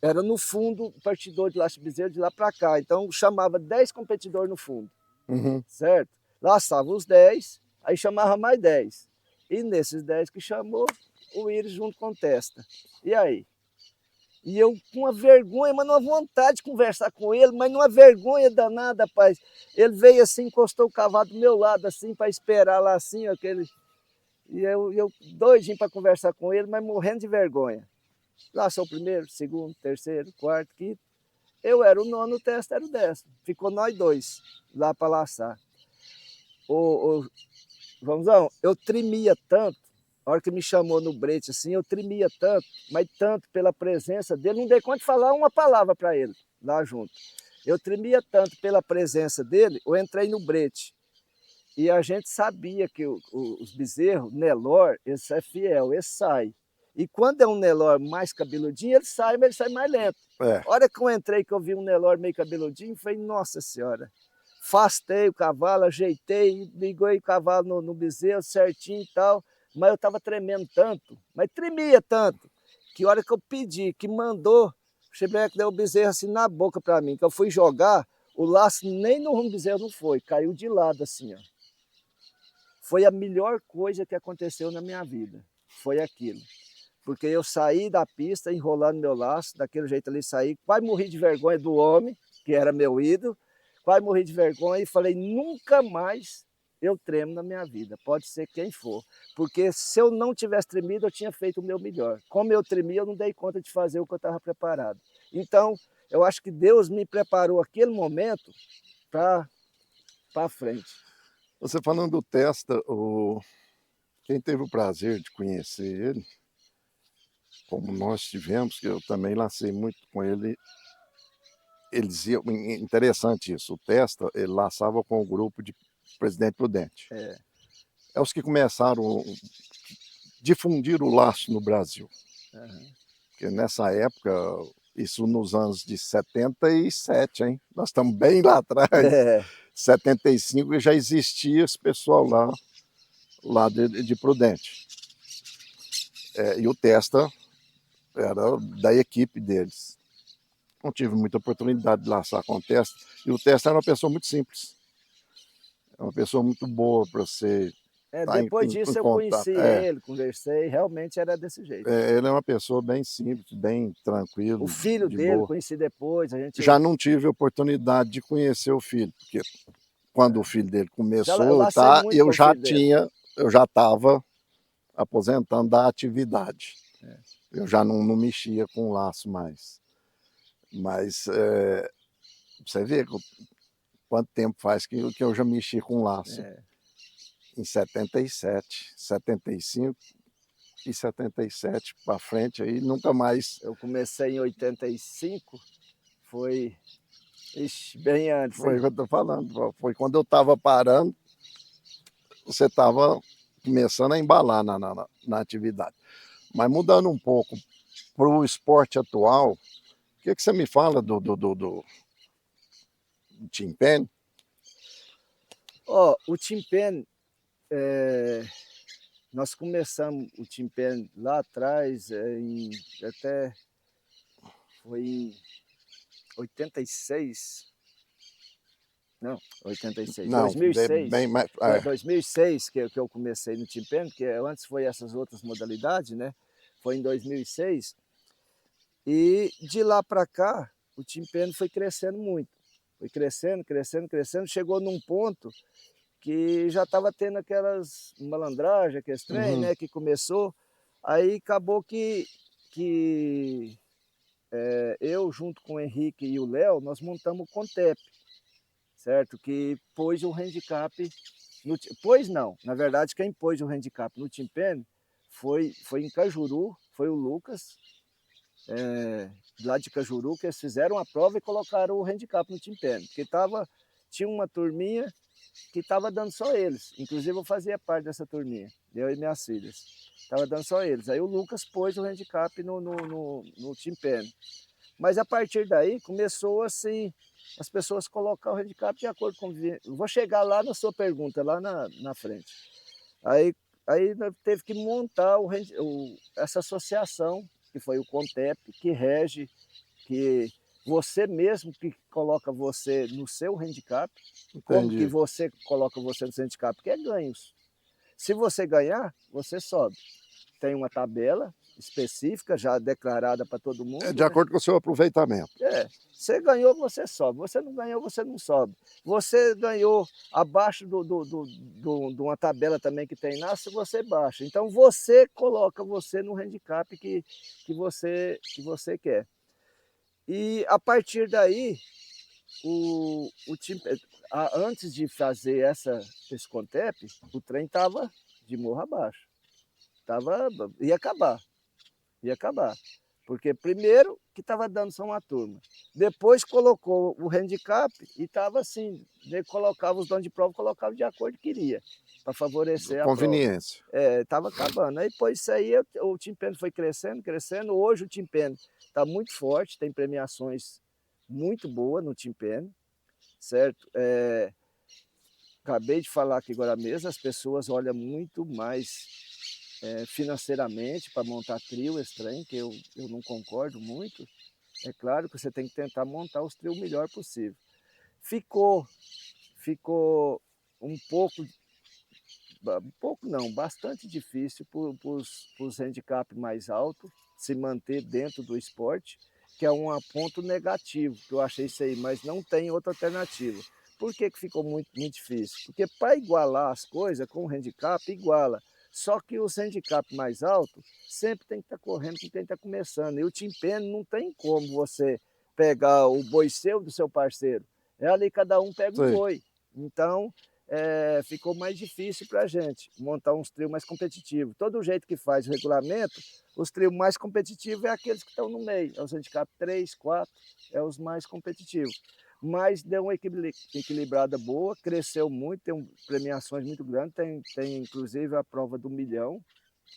[SPEAKER 1] era no fundo, partidor de laço bezerro de lá para cá. Então chamava 10 competidores no fundo, certo? Laçava os 10, Aí chamava mais 10. E nesses 10 que chamou, o Íris junto com o Testa. E aí? E eu com uma vergonha, mas numa vontade de conversar com ele, mas numa vergonha danada, rapaz. Ele veio assim, encostou o cavalo do meu lado, assim, para esperar lá, assim, aquele... E eu doidinho para conversar com ele, mas morrendo de vergonha. Lá sou o primeiro, segundo, terceiro, quarto, quinto. Eu era o nono, o Testa era o 10º. Ficou nós dois lá para laçar. O Vãozão, eu tremia tanto, a hora que me chamou no brete, assim, eu tremia tanto, mas tanto pela presença dele, não dei conta de falar uma palavra para ele, lá junto. Eu tremia tanto pela presença dele, eu entrei no brete. E a gente sabia que os bezerros, Nelore, esse é fiel, esse sai. E quando é um Nelore mais cabeludinho, ele sai, mas ele sai mais lento.
[SPEAKER 2] É.
[SPEAKER 1] A hora que eu entrei, que eu vi um Nelore meio cabeludinho, falei, nossa senhora. Fastei o cavalo, ajeitei, liguei o cavalo no bezerro certinho e tal, mas eu estava tremendo tanto, mas tremia tanto, que a hora que eu pedi, que mandou, o Chebeco deu o bezerro assim na boca para mim, que eu fui jogar, o laço nem no rumo do bezerro não foi, caiu de lado assim, ó. Foi a melhor coisa que aconteceu na minha vida, foi aquilo. Porque eu saí da pista enrolando meu laço, daquele jeito ali saí, quase morri de vergonha do homem, que era meu ídolo, quase morri de vergonha e falei, nunca mais eu tremo na minha vida, pode ser quem for. Porque se eu não tivesse tremido, eu tinha feito o meu melhor. Como eu tremi, eu não dei conta de fazer o que eu estava preparado. Então, eu acho que Deus me preparou aquele momento para frente.
[SPEAKER 2] Você falando do Testa, quem teve o prazer de conhecer ele, como nós tivemos, que eu também lacei muito com ele, ele dizia, interessante isso, o Testa, ele laçava com o grupo de Presidente Prudente. É os que começaram a difundir o laço no Brasil.
[SPEAKER 1] Uhum.
[SPEAKER 2] Porque nessa época, isso nos anos de 77, hein? Nós estamos bem lá atrás. 75 já existia esse pessoal lá de Prudente. E o Testa era da equipe deles. Não tive muita oportunidade de laçar com o Testa. E o Testa era uma pessoa muito simples. É uma pessoa muito boa para você estar
[SPEAKER 1] Depois
[SPEAKER 2] em
[SPEAKER 1] disso eu
[SPEAKER 2] contato.
[SPEAKER 1] conheci ele, conversei, realmente era desse jeito.
[SPEAKER 2] Ele é uma pessoa bem simples, bem tranquilo,
[SPEAKER 1] O filho
[SPEAKER 2] de
[SPEAKER 1] dele,
[SPEAKER 2] boa.
[SPEAKER 1] conheci depois.
[SPEAKER 2] Já não tive oportunidade de conhecer o filho, porque quando o filho dele
[SPEAKER 1] eu
[SPEAKER 2] começou,
[SPEAKER 1] lacei muito com o filho dele.
[SPEAKER 2] Eu já estava aposentando da atividade. Eu já não mexia com laço mais. Mas você vê quanto tempo faz que eu já mexi com laço. Em 77, 75 e 77 para frente, aí nunca mais.
[SPEAKER 1] Eu comecei em 85, foi bem antes.
[SPEAKER 2] Foi o que eu estou falando, foi quando eu estava parando, você estava começando a embalar na atividade. Mas mudando um pouco para o esporte atual, o que você me fala do Tim-Pen?
[SPEAKER 1] O Tim-Pen, nós começamos o Tim-Pen lá atrás, até foi em 86, não, 86,
[SPEAKER 2] Não,
[SPEAKER 1] 2006,
[SPEAKER 2] bem mais,
[SPEAKER 1] 2006 que eu comecei no Tim-Pen, porque antes foi essas outras modalidades, né? Foi em 2006, e de lá para cá o Tim-Pen foi crescendo muito, foi crescendo, crescendo, crescendo, chegou num ponto que já estava tendo aquelas malandragens, aqueles trem, né, que começou, aí acabou que eu, junto com o Henrique e o Léo, nós montamos o Contep, certo? Que pôs o handicap, pôs não, na verdade quem pôs o handicap no Tim-Pen foi em Cajuru, foi o Lucas, lá de Cajuru, que eles fizeram a prova e colocaram o handicap no Tim-Pen, porque tinha uma turminha que estava dando só eles. Inclusive eu fazia parte dessa turminha, eu e minhas filhas. Estava dando só eles. Aí o Lucas pôs o handicap no Tim-Pen. Mas a partir daí começou assim, as pessoas colocar o handicap de acordo com... Vou chegar lá na sua pergunta, lá na frente. Aí nós teve que montar essa associação, que foi o Contep, que rege, que você mesmo que coloca você no seu handicap. Como que você coloca você no seu handicap? Porque é ganhos. Se você ganhar, você sobe. Tem uma tabela específica, já declarada para todo mundo.
[SPEAKER 2] É de acordo com o seu aproveitamento.
[SPEAKER 1] Você ganhou, você sobe. Você não ganhou, você não sobe. Você ganhou abaixo de uma tabela também que tem lá, se você baixa. Então você coloca você no handicap que você quer. E a partir daí, o time, antes de fazer esse Contep, o trem estava de morro abaixo. Ia acabar. Ia acabar. Porque primeiro que estava dando só uma turma. Depois colocou o handicap e estava assim, colocava os donos de prova, colocava de acordo que queria, para favorecer a
[SPEAKER 2] Conveniência.
[SPEAKER 1] prova. Estava acabando. Aí depois disso aí o Timpeno foi crescendo, crescendo. Hoje o Timpeno está muito forte, tem premiações muito boas no Timpeno, certo? Acabei de falar aqui agora mesmo, as pessoas olham muito mais financeiramente para montar trio, esse trem, que eu não concordo muito. É claro que você tem que tentar montar os trios o melhor possível. Ficou um pouco não, bastante difícil para os handicaps mais altos se manter dentro do esporte, que é um ponto negativo, que eu achei isso aí, mas não tem outra alternativa. Por que ficou muito, muito difícil? Porque para igualar as coisas com o handicap, iguala. Só que os handicaps mais altos sempre tem que estar correndo com quem está começando. E o Timpeno não tem como você pegar o boi seu do seu parceiro. É ali cada um pega um boi. Então, ficou mais difícil para a gente montar uns trios mais competitivos. Todo jeito que faz o regulamento, os trios mais competitivos é aqueles que estão no meio. É os handicap 3, 4, é os mais competitivos. Mas deu uma equilibrada boa, cresceu muito, tem premiações muito grandes, tem inclusive a prova do 1 milhão,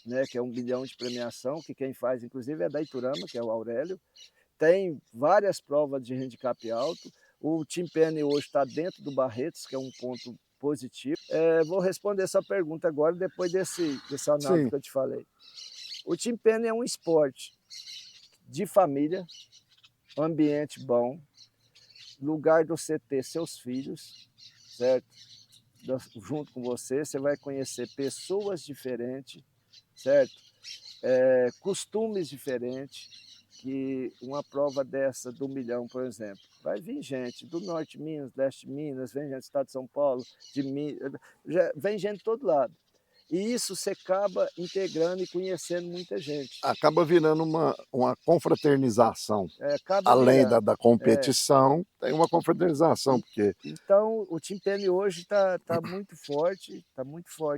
[SPEAKER 1] né, que é 1 milhão de premiação, que quem faz inclusive é da Iturama, que é o Aurélio. Tem várias provas de handicap alto. O Timpene hoje está dentro do Barretos, que é um ponto positivo. Vou responder essa pergunta agora, depois desse análise que eu te falei. O Timpene é um esporte de família, ambiente bom, lugar de você ter seus filhos, certo? Junto com você, você vai conhecer pessoas diferentes, certo? Costumes diferentes, que uma prova dessa do 1 milhão, por exemplo, vai vir gente do norte de Minas, leste de Minas, vem gente do estado de São Paulo, de Minas, vem gente de todo lado. E isso você acaba integrando e conhecendo muita gente.
[SPEAKER 2] Acaba virando uma confraternização. Além da competição, tem uma confraternização. Porque...
[SPEAKER 1] Então, o Timpene hoje está muito forte,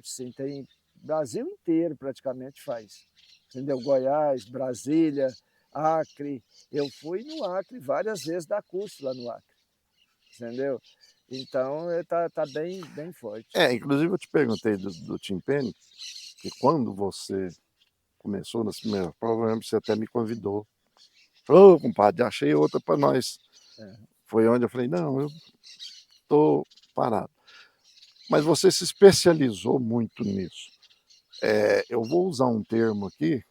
[SPEAKER 1] sim. Tem Brasil inteiro praticamente faz. Entendeu? Goiás, Brasília, Acre. Eu fui no Acre várias vezes dar curso lá no Acre. Entendeu? Então, tá bem forte.
[SPEAKER 2] Inclusive eu te perguntei do Timpene, que quando você começou nas primeiras provas, você até me convidou. Falou, compadre, achei outra para nós. Foi onde eu falei, não, eu estou parado. Mas você se especializou muito nisso. Eu vou usar um termo aqui,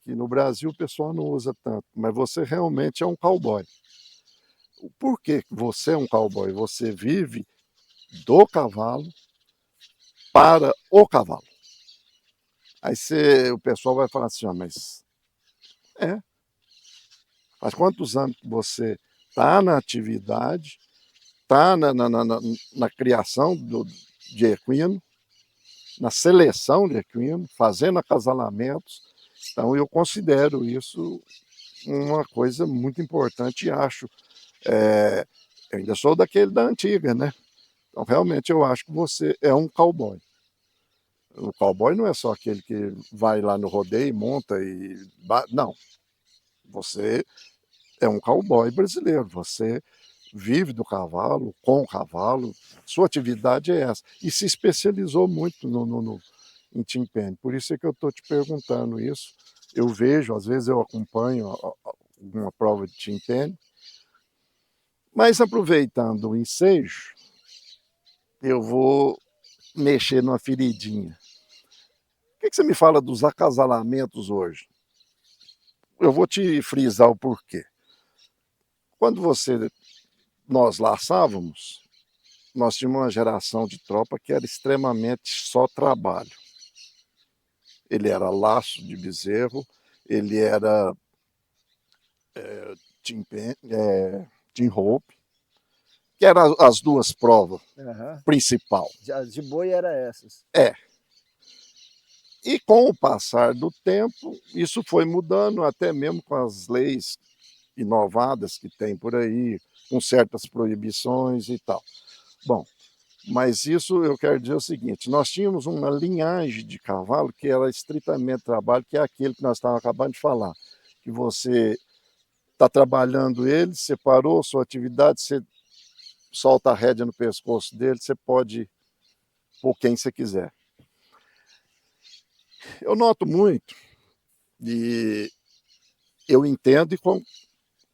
[SPEAKER 2] que no Brasil o pessoal não usa tanto, mas você realmente é um cowboy. Por que você é um cowboy? Você vive do cavalo para o cavalo. Aí o pessoal vai falar assim, mas faz quantos anos que você está na atividade, está na criação de equino, na seleção de equino, fazendo acasalamentos. Então eu considero isso uma coisa muito importante e acho. Eu ainda sou daquele da antiga, né? Então realmente eu acho que você é um cowboy. O cowboy não é só aquele que vai lá no rodeio, monta e... Não. Você é um cowboy brasileiro. Você vive do cavalo, com o cavalo. Sua atividade é essa. E se especializou muito em Timpene. Por isso é que eu estou te perguntando isso. Eu vejo, às vezes eu acompanho alguma prova de Timpene. Mas aproveitando o ensejo, eu vou mexer numa feridinha. O que você me fala dos acasalamentos hoje? Eu vou te frisar o porquê. Quando nós laçávamos, nós tínhamos uma geração de tropa que era extremamente só trabalho. ele era laço de bezerro, ele era team rope, que eram as duas provas principal.
[SPEAKER 1] De boi era essas.
[SPEAKER 2] E com o passar do tempo, isso foi mudando, até mesmo com as leis inovadas que tem por aí, com certas proibições e tal. Bom, mas isso eu quero dizer o seguinte, nós tínhamos uma linhagem de cavalo que era estritamente trabalho, que é aquele que nós estávamos acabando de falar, que você está trabalhando ele, você parou sua atividade, você solta a rédea no pescoço dele, você pode pôr quem você quiser. Eu noto muito, e eu entendo e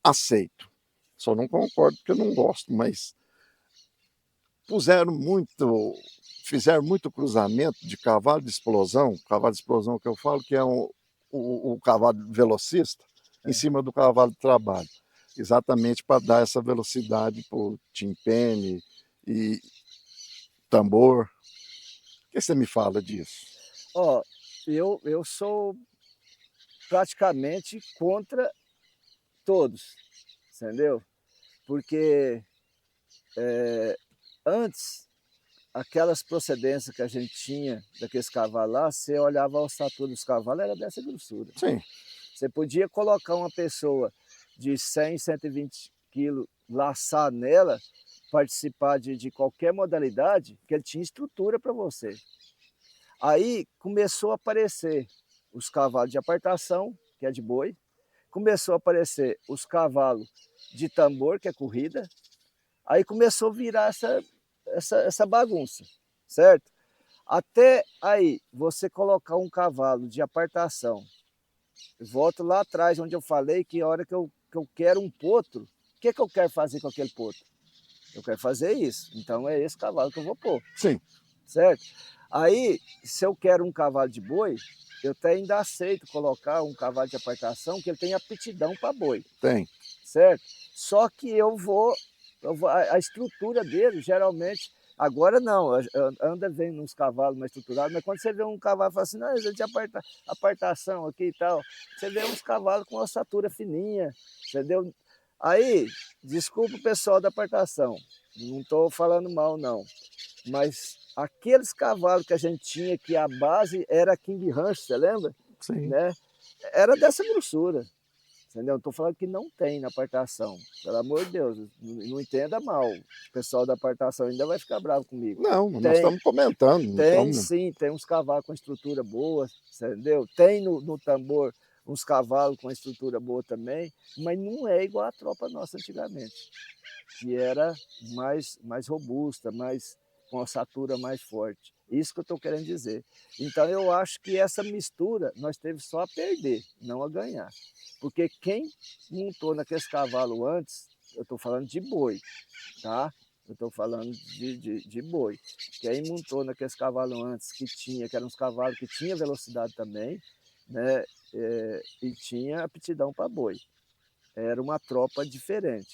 [SPEAKER 2] aceito, só não concordo porque eu não gosto, mas fizeram muito cruzamento de cavalo de explosão que eu falo, que é o cavalo velocista, em cima do cavalo de trabalho, exatamente para dar essa velocidade para o timpane e tambor. O que você me fala disso?
[SPEAKER 1] Eu sou praticamente contra todos, entendeu? Porque antes, aquelas procedências que a gente tinha daqueles cavalos lá, você olhava a ossatura dos cavalos, era dessa grossura.
[SPEAKER 2] Sim.
[SPEAKER 1] Você podia colocar uma pessoa de 100, 120 quilos, laçar nela, participar de qualquer modalidade, que ele tinha estrutura para você. Aí começou a aparecer os cavalos de apartação, que é de boi, começou a aparecer os cavalos de tambor, que é corrida, aí começou a virar essa bagunça, certo? Até aí, você colocar um cavalo de apartação, volto lá atrás, onde eu falei que a hora que eu quero um potro, o que eu quero fazer com aquele potro? Eu quero fazer isso, então é esse cavalo que eu vou pôr.
[SPEAKER 2] Sim.
[SPEAKER 1] Certo? Aí, se eu quero um cavalo de boi, eu até ainda aceito colocar um cavalo de apartação que ele tem aptidão para boi.
[SPEAKER 2] Tem.
[SPEAKER 1] Certo? Só que a estrutura dele, geralmente, agora não, anda vendo uns cavalos mais estruturados, mas quando você vê um cavalo e fala assim, não, ele é de apartação aqui e tal, você vê uns cavalos com ossatura fininha, entendeu? Aí, desculpa o pessoal da apartação, não estou falando mal não, mas aqueles cavalos que a gente tinha, que a base era King Ranch, você lembra?
[SPEAKER 2] Sim.
[SPEAKER 1] Né? Era dessa grossura. Entendeu? Estou falando que não tem na apartação. Pelo amor de Deus, não entenda mal. O pessoal da apartação ainda vai ficar bravo comigo.
[SPEAKER 2] Não, nós estamos comentando.
[SPEAKER 1] Tem sim, tem uns cavalos com estrutura boa, entendeu? Tem no tambor uns cavalos com estrutura boa também, mas não é igual a tropa nossa antigamente, que era mais robusta, com ossatura mais forte. Isso que eu estou querendo dizer. Então eu acho que essa mistura nós teve só a perder, não a ganhar. Porque quem montou naqueles cavalos antes, eu estou falando de boi, tá? Eu estou falando de boi. Quem montou naqueles cavalos antes que eram uns cavalos que tinham velocidade também, né? E tinha aptidão para boi. Era uma tropa diferente.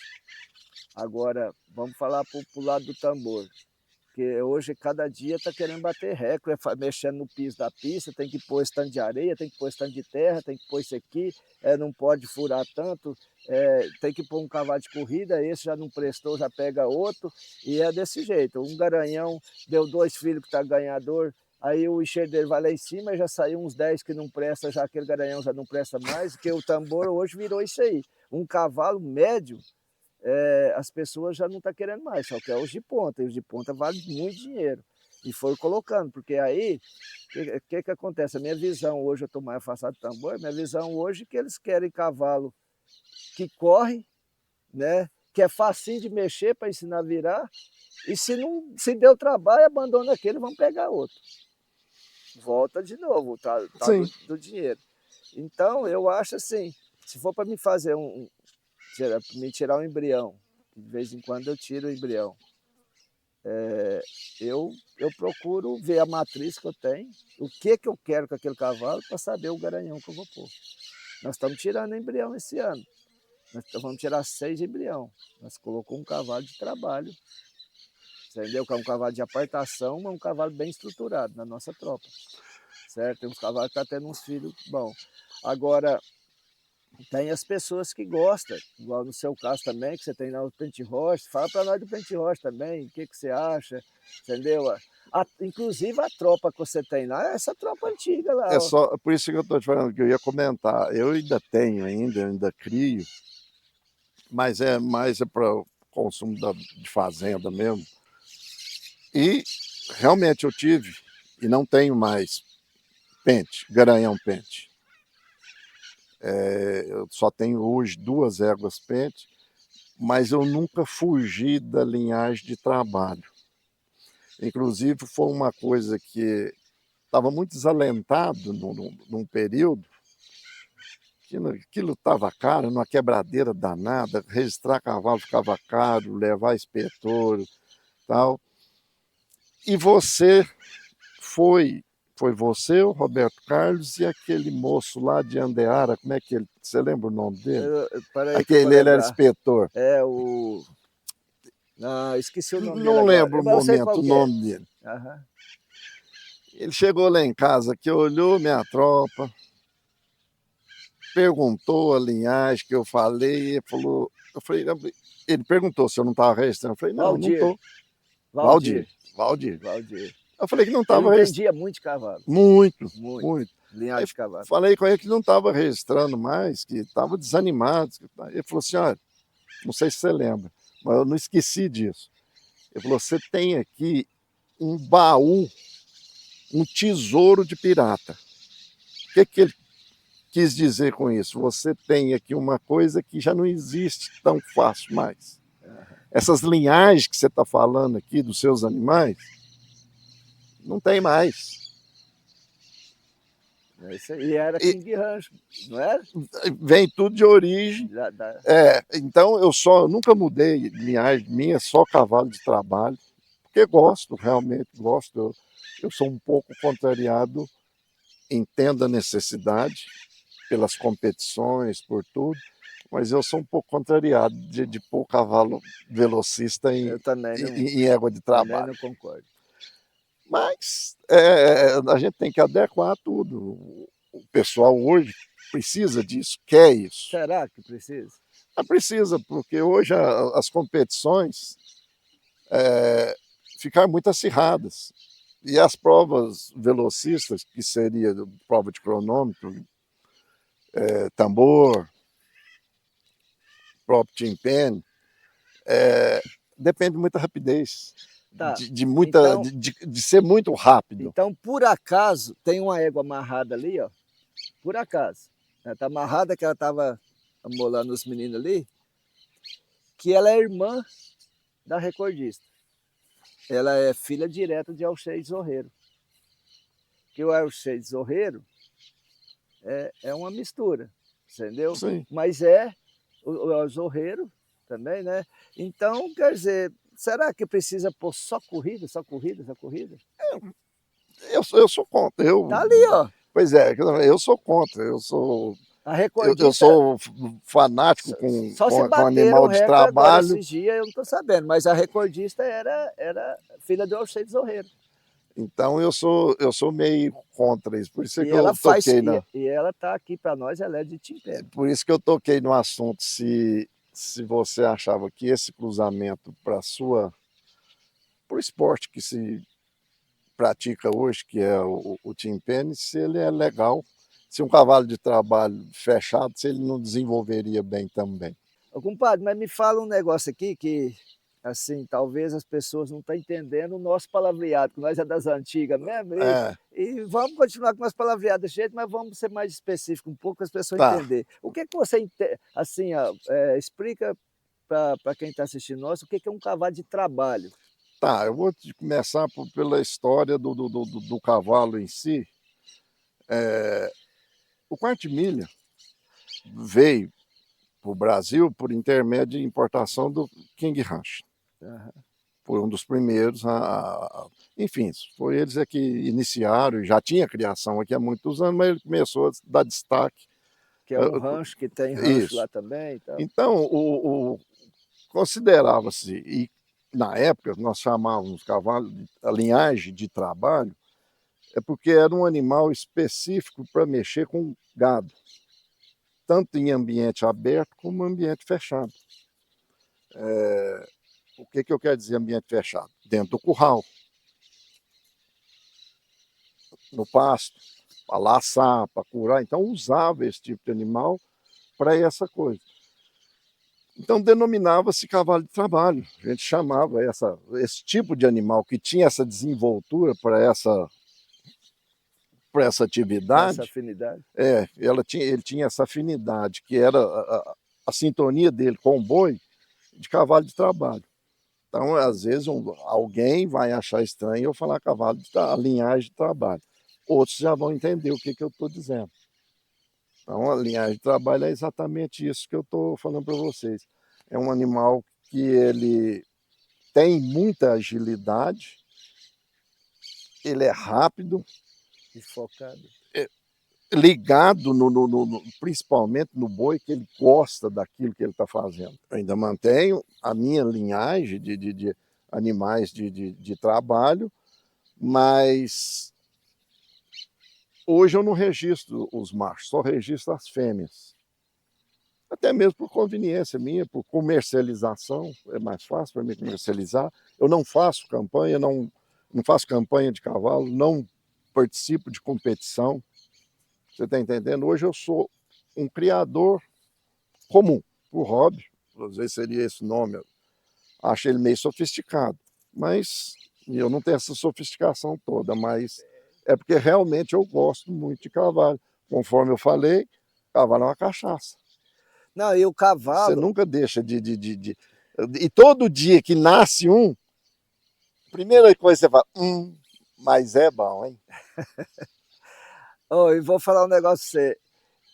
[SPEAKER 1] Agora, vamos falar para o lado do tambor. Porque hoje, cada dia, está querendo bater recorde, mexendo no piso da pista, tem que pôr estande de areia, tem que pôr estande de terra, tem que pôr isso aqui, não pode furar tanto, tem que pôr um cavalo de corrida, esse já não prestou, já pega outro, e é desse jeito. Um garanhão deu 2 filhos que está ganhador, aí o enxerto dele vai lá em cima, já saiu uns 10 que não presta, já aquele garanhão já não presta mais, porque o tambor hoje virou isso aí. Um cavalo médio, as pessoas já não estão querendo mais, só quer os de ponta, e os de ponta valem muito dinheiro. E foram colocando, porque aí, o que acontece? A minha visão hoje, eu estou mais afastado do tambor, minha visão hoje é que eles querem cavalo que corre, né? Que é facinho de mexer para ensinar a virar, e se deu trabalho, abandona aquele, vamos pegar outro. Volta de novo, tá do dinheiro. Então, eu acho assim, se for para me fazer me tirar um embrião, de vez em quando eu tiro o embrião, eu procuro ver a matriz que eu tenho, o que eu quero com aquele cavalo, para saber o garanhão que eu vou pôr. Nós estamos tirando embrião esse ano, nós vamos tirar 6 embrião, nós colocamos um cavalo de trabalho, entendeu? Que é um cavalo de apartação, mas um cavalo bem estruturado na nossa tropa. certo? Tem uns cavalos que estão tendo uns filhos bons. Agora, tem as pessoas que gostam, igual no seu caso também, que você tem lá o Pentecoste. Fala para nós do Pentecoste também, o que, que você acha, entendeu? Inclusive a tropa que você tem lá, é essa tropa antiga lá.
[SPEAKER 2] É só, por isso que eu estou te falando, que eu ia comentar. Eu ainda tenho, ainda crio, mas é mais para o consumo de fazenda mesmo. E realmente eu tive, e não tenho mais pente, garanhão pente. Eu só tenho hoje 2 éguas pente, mas eu nunca fugi da linhagem de trabalho. Inclusive foi uma coisa que estava muito desalentado num período, que aquilo estava caro, numa quebradeira danada, registrar cavalo ficava caro, levar inspetor, tal. E foi você, o Roberto Carlos e aquele moço lá de Andeara, como é que ele, você lembra o nome dele?
[SPEAKER 1] Peraí que eu vou
[SPEAKER 2] Aquele, ele era
[SPEAKER 1] lembrar.
[SPEAKER 2] inspetor.
[SPEAKER 1] É o... Não, esqueci o nome dele
[SPEAKER 2] Não
[SPEAKER 1] agora.
[SPEAKER 2] lembro o
[SPEAKER 1] Mas eu sei
[SPEAKER 2] momento,
[SPEAKER 1] qual
[SPEAKER 2] o
[SPEAKER 1] que é.
[SPEAKER 2] nome dele.
[SPEAKER 1] Aham.
[SPEAKER 2] Ele chegou lá em casa, que olhou minha tropa, perguntou a linhagem que eu falei, ele falou, ele perguntou se eu não estava registrando. Eu falei, não, não
[SPEAKER 1] Valdir.
[SPEAKER 2] estou. Valdir.
[SPEAKER 1] Valdir.
[SPEAKER 2] Eu falei que não
[SPEAKER 1] Ele
[SPEAKER 2] estava registrando.
[SPEAKER 1] entendia muito de cavalo.
[SPEAKER 2] Muito.
[SPEAKER 1] Linhagem
[SPEAKER 2] Aí
[SPEAKER 1] de cavalo.
[SPEAKER 2] falei com ele que não estava registrando mais, que estava desanimado. Ele falou assim, olha, não sei se você lembra, mas eu não esqueci disso. Ele falou, você tem aqui um baú, um tesouro de pirata. O que ele quis dizer com isso? Você tem aqui uma coisa que já não existe tão fácil mais. Essas linhagens que você está falando aqui dos seus animais, não tem mais.
[SPEAKER 1] E era King Rancho, não era?
[SPEAKER 2] Vem tudo de origem. Então eu nunca mudei linhagem minha, só cavalo de trabalho, porque gosto, realmente gosto. Eu sou um pouco contrariado, entendo a necessidade pelas competições, por tudo, mas eu sou um pouco contrariado de pôr cavalo velocista em égua de trabalho.
[SPEAKER 1] Também não concordo.
[SPEAKER 2] Mas a gente tem que adequar tudo. O pessoal hoje precisa disso, quer isso.
[SPEAKER 1] Será que precisa?
[SPEAKER 2] Precisa, porque hoje as competições ficaram muito acirradas. E as provas velocistas, que seria prova de cronômetro, tambor, próprio timpani, depende de muita rapidez.
[SPEAKER 1] Tá.
[SPEAKER 2] De ser muito rápido.
[SPEAKER 1] Então, por acaso, tem uma égua amarrada ali, ó. Por acaso. Ela tá amarrada, que ela estava amolando os meninos ali, que ela é irmã da recordista. Ela é filha direta de Alceu Zorreiro. Que o Alceu Zorreiro é uma mistura, entendeu?
[SPEAKER 2] Sim.
[SPEAKER 1] Mas é o Zorreiro também, né? Então, quer dizer, será que precisa pôr só corrida, só corrida, só corrida?
[SPEAKER 2] Eu sou contra.
[SPEAKER 1] Tá ali, ó.
[SPEAKER 2] Pois é, eu sou contra. Eu sou fanático com animal de trabalho.
[SPEAKER 1] Agora, esses dias eu não estou sabendo, mas a recordista era filha do Alceu Zorreiro.
[SPEAKER 2] Então eu sou meio contra isso. Por isso
[SPEAKER 1] e
[SPEAKER 2] que
[SPEAKER 1] ela
[SPEAKER 2] eu toquei
[SPEAKER 1] e ela está aqui para nós, ela é de timpé.
[SPEAKER 2] Por isso que eu toquei no assunto, se você achava que esse cruzamento para o esporte que se pratica hoje, que é o timpani, se ele é legal, se um cavalo de trabalho fechado, se ele não desenvolveria bem também.
[SPEAKER 1] Ô, compadre, mas me fala um negócio aqui que, assim, talvez as pessoas não estão entendendo o nosso palavreado, que nós é das antigas mesmo, e vamos continuar com o nosso palavreado desse jeito, mas vamos ser mais específico um pouco para as pessoas entenderem. O que você, assim, explica para quem está assistindo nós, o que é um cavalo de trabalho?
[SPEAKER 2] Tá, eu vou começar pela história do cavalo em si. O quarto de milha veio para o Brasil por intermédio de importação do King Ranch. Foi um dos primeiros enfim, foi eles que iniciaram, já tinha criação aqui há muitos anos, mas ele começou a dar destaque.
[SPEAKER 1] Que é um rancho, que tem rancho lá também.
[SPEAKER 2] Então, considerava-se, e na época nós chamávamos cavalo, a linhagem de trabalho, É porque era um animal específico para mexer com gado, tanto em ambiente aberto como em ambiente fechado. O que eu quero dizer ambiente fechado? Dentro do curral, no pasto, para laçar, para curar. Então usava esse tipo de animal para essa coisa. Então denominava-se cavalo de trabalho. A gente chamava esse tipo de animal que tinha essa desenvoltura para essa atividade.
[SPEAKER 1] Essa afinidade.
[SPEAKER 2] Ele tinha essa afinidade, que era a sintonia dele com o boi de cavalo de trabalho. Então, às vezes, alguém vai achar estranho eu falar cavalo de linhagem de trabalho. Outros já vão entender o que eu estou dizendo. Então, a linhagem de trabalho é exatamente isso que eu estou falando para vocês. É um animal que ele tem muita agilidade, ele é rápido.
[SPEAKER 1] E focado.
[SPEAKER 2] Ligado principalmente no boi, que ele gosta daquilo que ele está fazendo. Eu ainda mantenho a minha linhagem de animais de trabalho, mas hoje eu não registro os machos, só registro as fêmeas. Até mesmo por conveniência minha, por comercialização, é mais fácil para mim comercializar. Eu não faço campanha, não faço campanha de cavalo, não participo de competição. Você está entendendo? Hoje eu sou um criador comum, por hobby, às vezes seria esse o nome. Eu acho ele meio sofisticado, mas eu não tenho essa sofisticação toda, mas é porque realmente eu gosto muito de cavalo. Conforme eu falei, cavalo é uma cachaça.
[SPEAKER 1] Não, e o cavalo...
[SPEAKER 2] Você nunca deixa E todo dia que nasce um, primeira coisa que você fala, mas é bom, hein?
[SPEAKER 1] E vou falar um negócio pra você.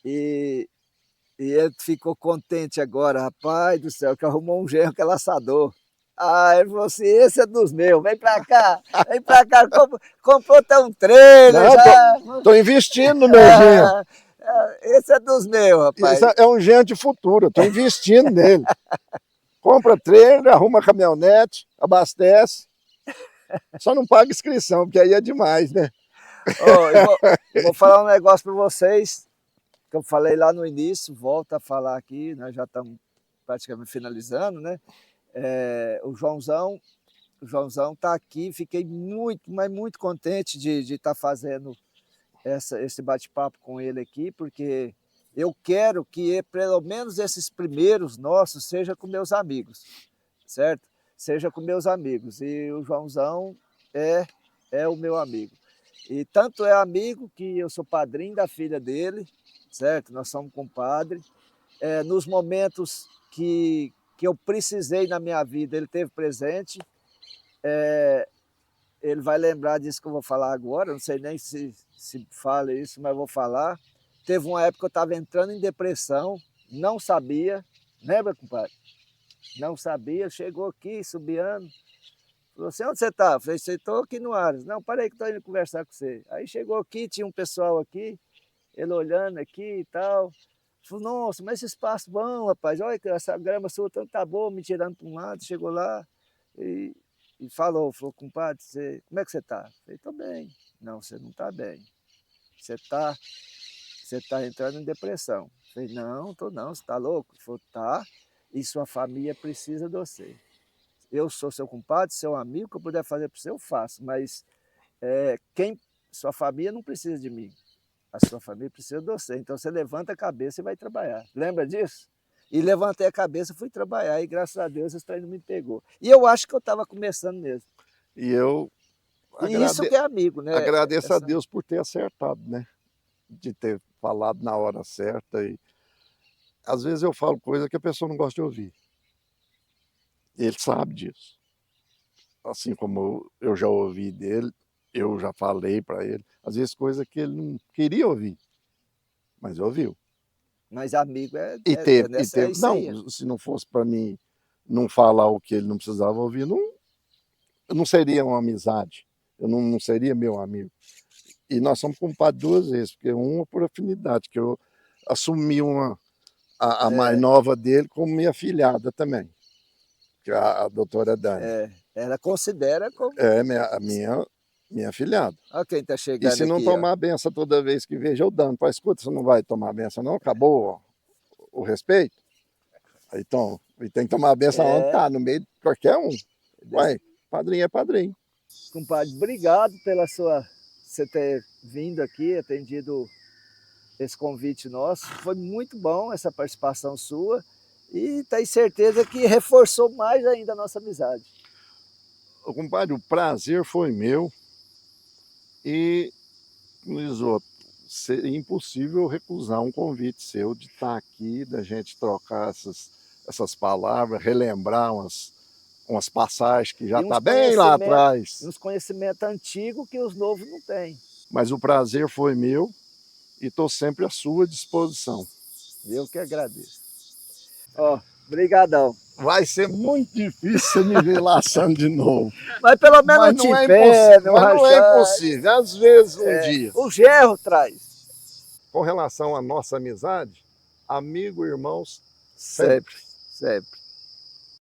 [SPEAKER 1] E ele ficou contente agora, rapaz do céu, que arrumou um genro que é laçador. Ele falou assim, esse é dos meus, vem pra cá, comprou até um trailer.
[SPEAKER 2] Tô investindo no meu genro.
[SPEAKER 1] Esse é dos meus, rapaz.
[SPEAKER 2] Isso é um genro de futuro, eu tô investindo nele. Compra trailer, arruma caminhonete, abastece. Só não paga inscrição, porque aí é demais, né?
[SPEAKER 1] Eu vou falar um negócio para vocês, que eu falei lá no início, volto a falar aqui, nós já estamos praticamente finalizando, né? O Joãozão está aqui, fiquei muito, mas muito contente de estar fazendo esse bate-papo com ele aqui, porque eu quero que pelo menos esses primeiros nossos seja com meus amigos, certo? Seja com meus amigos, e o Joãozão é o meu amigo. E tanto é amigo que eu sou padrinho da filha dele, certo? Nós somos compadres. Nos momentos que eu precisei na minha vida, ele esteve presente. Ele vai lembrar disso que eu vou falar agora, não sei nem se fala isso, mas vou falar. Teve uma época que eu estava entrando em depressão, não sabia, lembra, compadre? Não sabia, chegou aqui, subiando. Falou assim, onde você está? Eu falei, estou aqui no Aras. Não, parei que estou indo conversar com você. Aí chegou aqui, tinha um pessoal aqui, ele olhando aqui e tal. Falou, nossa, mas esse espaço bom, rapaz, olha que essa grama sua tanto tá boa, me tirando para um lado, chegou lá e falou, compadre, como é que você está? Eu falei, estou bem. Não, você não está bem. Você tá entrando em depressão. Eu falei, não, estou não, você está louco? Ele falou, tá, e sua família precisa de você. Eu sou seu compadre, seu amigo, o que eu puder fazer para você, eu faço, mas sua família não precisa de mim, a sua família precisa de você, então você levanta a cabeça e vai trabalhar. Lembra disso? E levantei a cabeça, fui trabalhar, e graças a Deus esse trem não me pegou. E eu acho que eu estava começando mesmo.
[SPEAKER 2] E
[SPEAKER 1] isso que é amigo, né?
[SPEAKER 2] Agradeço a Deus por ter acertado, né? De ter falado na hora certa. E às vezes eu falo coisa que a pessoa não gosta de ouvir. Ele sabe disso. Assim como eu já ouvi dele, eu já falei para ele, às vezes coisa que ele não queria ouvir, mas ouviu.
[SPEAKER 1] Mas amigo
[SPEAKER 2] teve.
[SPEAKER 1] Aí.
[SPEAKER 2] Não, se não fosse para mim não falar o que ele não precisava ouvir, não seria uma amizade, eu não seria meu amigo. E nós somos compadres duas vezes, porque uma por afinidade, que eu assumi a mais nova dele como minha filhada também, que é a doutora Dani.
[SPEAKER 1] Ela considera como...
[SPEAKER 2] A minha Minha afilhada.
[SPEAKER 1] Olha quem está
[SPEAKER 2] E
[SPEAKER 1] chegando
[SPEAKER 2] se não
[SPEAKER 1] aqui,
[SPEAKER 2] tomar a benção toda vez que vejo, eu dando. Fala, escuta, você não vai tomar a benção não? Acabou o respeito? Aí, então, e tem que tomar a benção onde tá, no meio de qualquer um. Ué, padrinho é padrinho.
[SPEAKER 1] Compadre, obrigado pela você ter vindo aqui, atendido esse convite nosso. Foi muito bom essa participação sua e tenho certeza que reforçou mais ainda a nossa amizade.
[SPEAKER 2] Ô, compadre, o prazer foi meu e, Lisoto, seria impossível recusar um convite seu de estar aqui, da gente trocar essas palavras, relembrar umas passagens que já está bem lá atrás.
[SPEAKER 1] Uns conhecimentos antigos que os novos não têm.
[SPEAKER 2] Mas o prazer foi meu e estou sempre à sua disposição.
[SPEAKER 1] Eu que agradeço. Ó, brigadão.
[SPEAKER 2] Vai ser muito difícil você me ver laçando de novo.
[SPEAKER 1] Mas pelo menos
[SPEAKER 2] não é impossível, às vezes um dia.
[SPEAKER 1] O gerro traz.
[SPEAKER 2] Com relação à nossa amizade, amigo, irmãos,
[SPEAKER 1] sempre.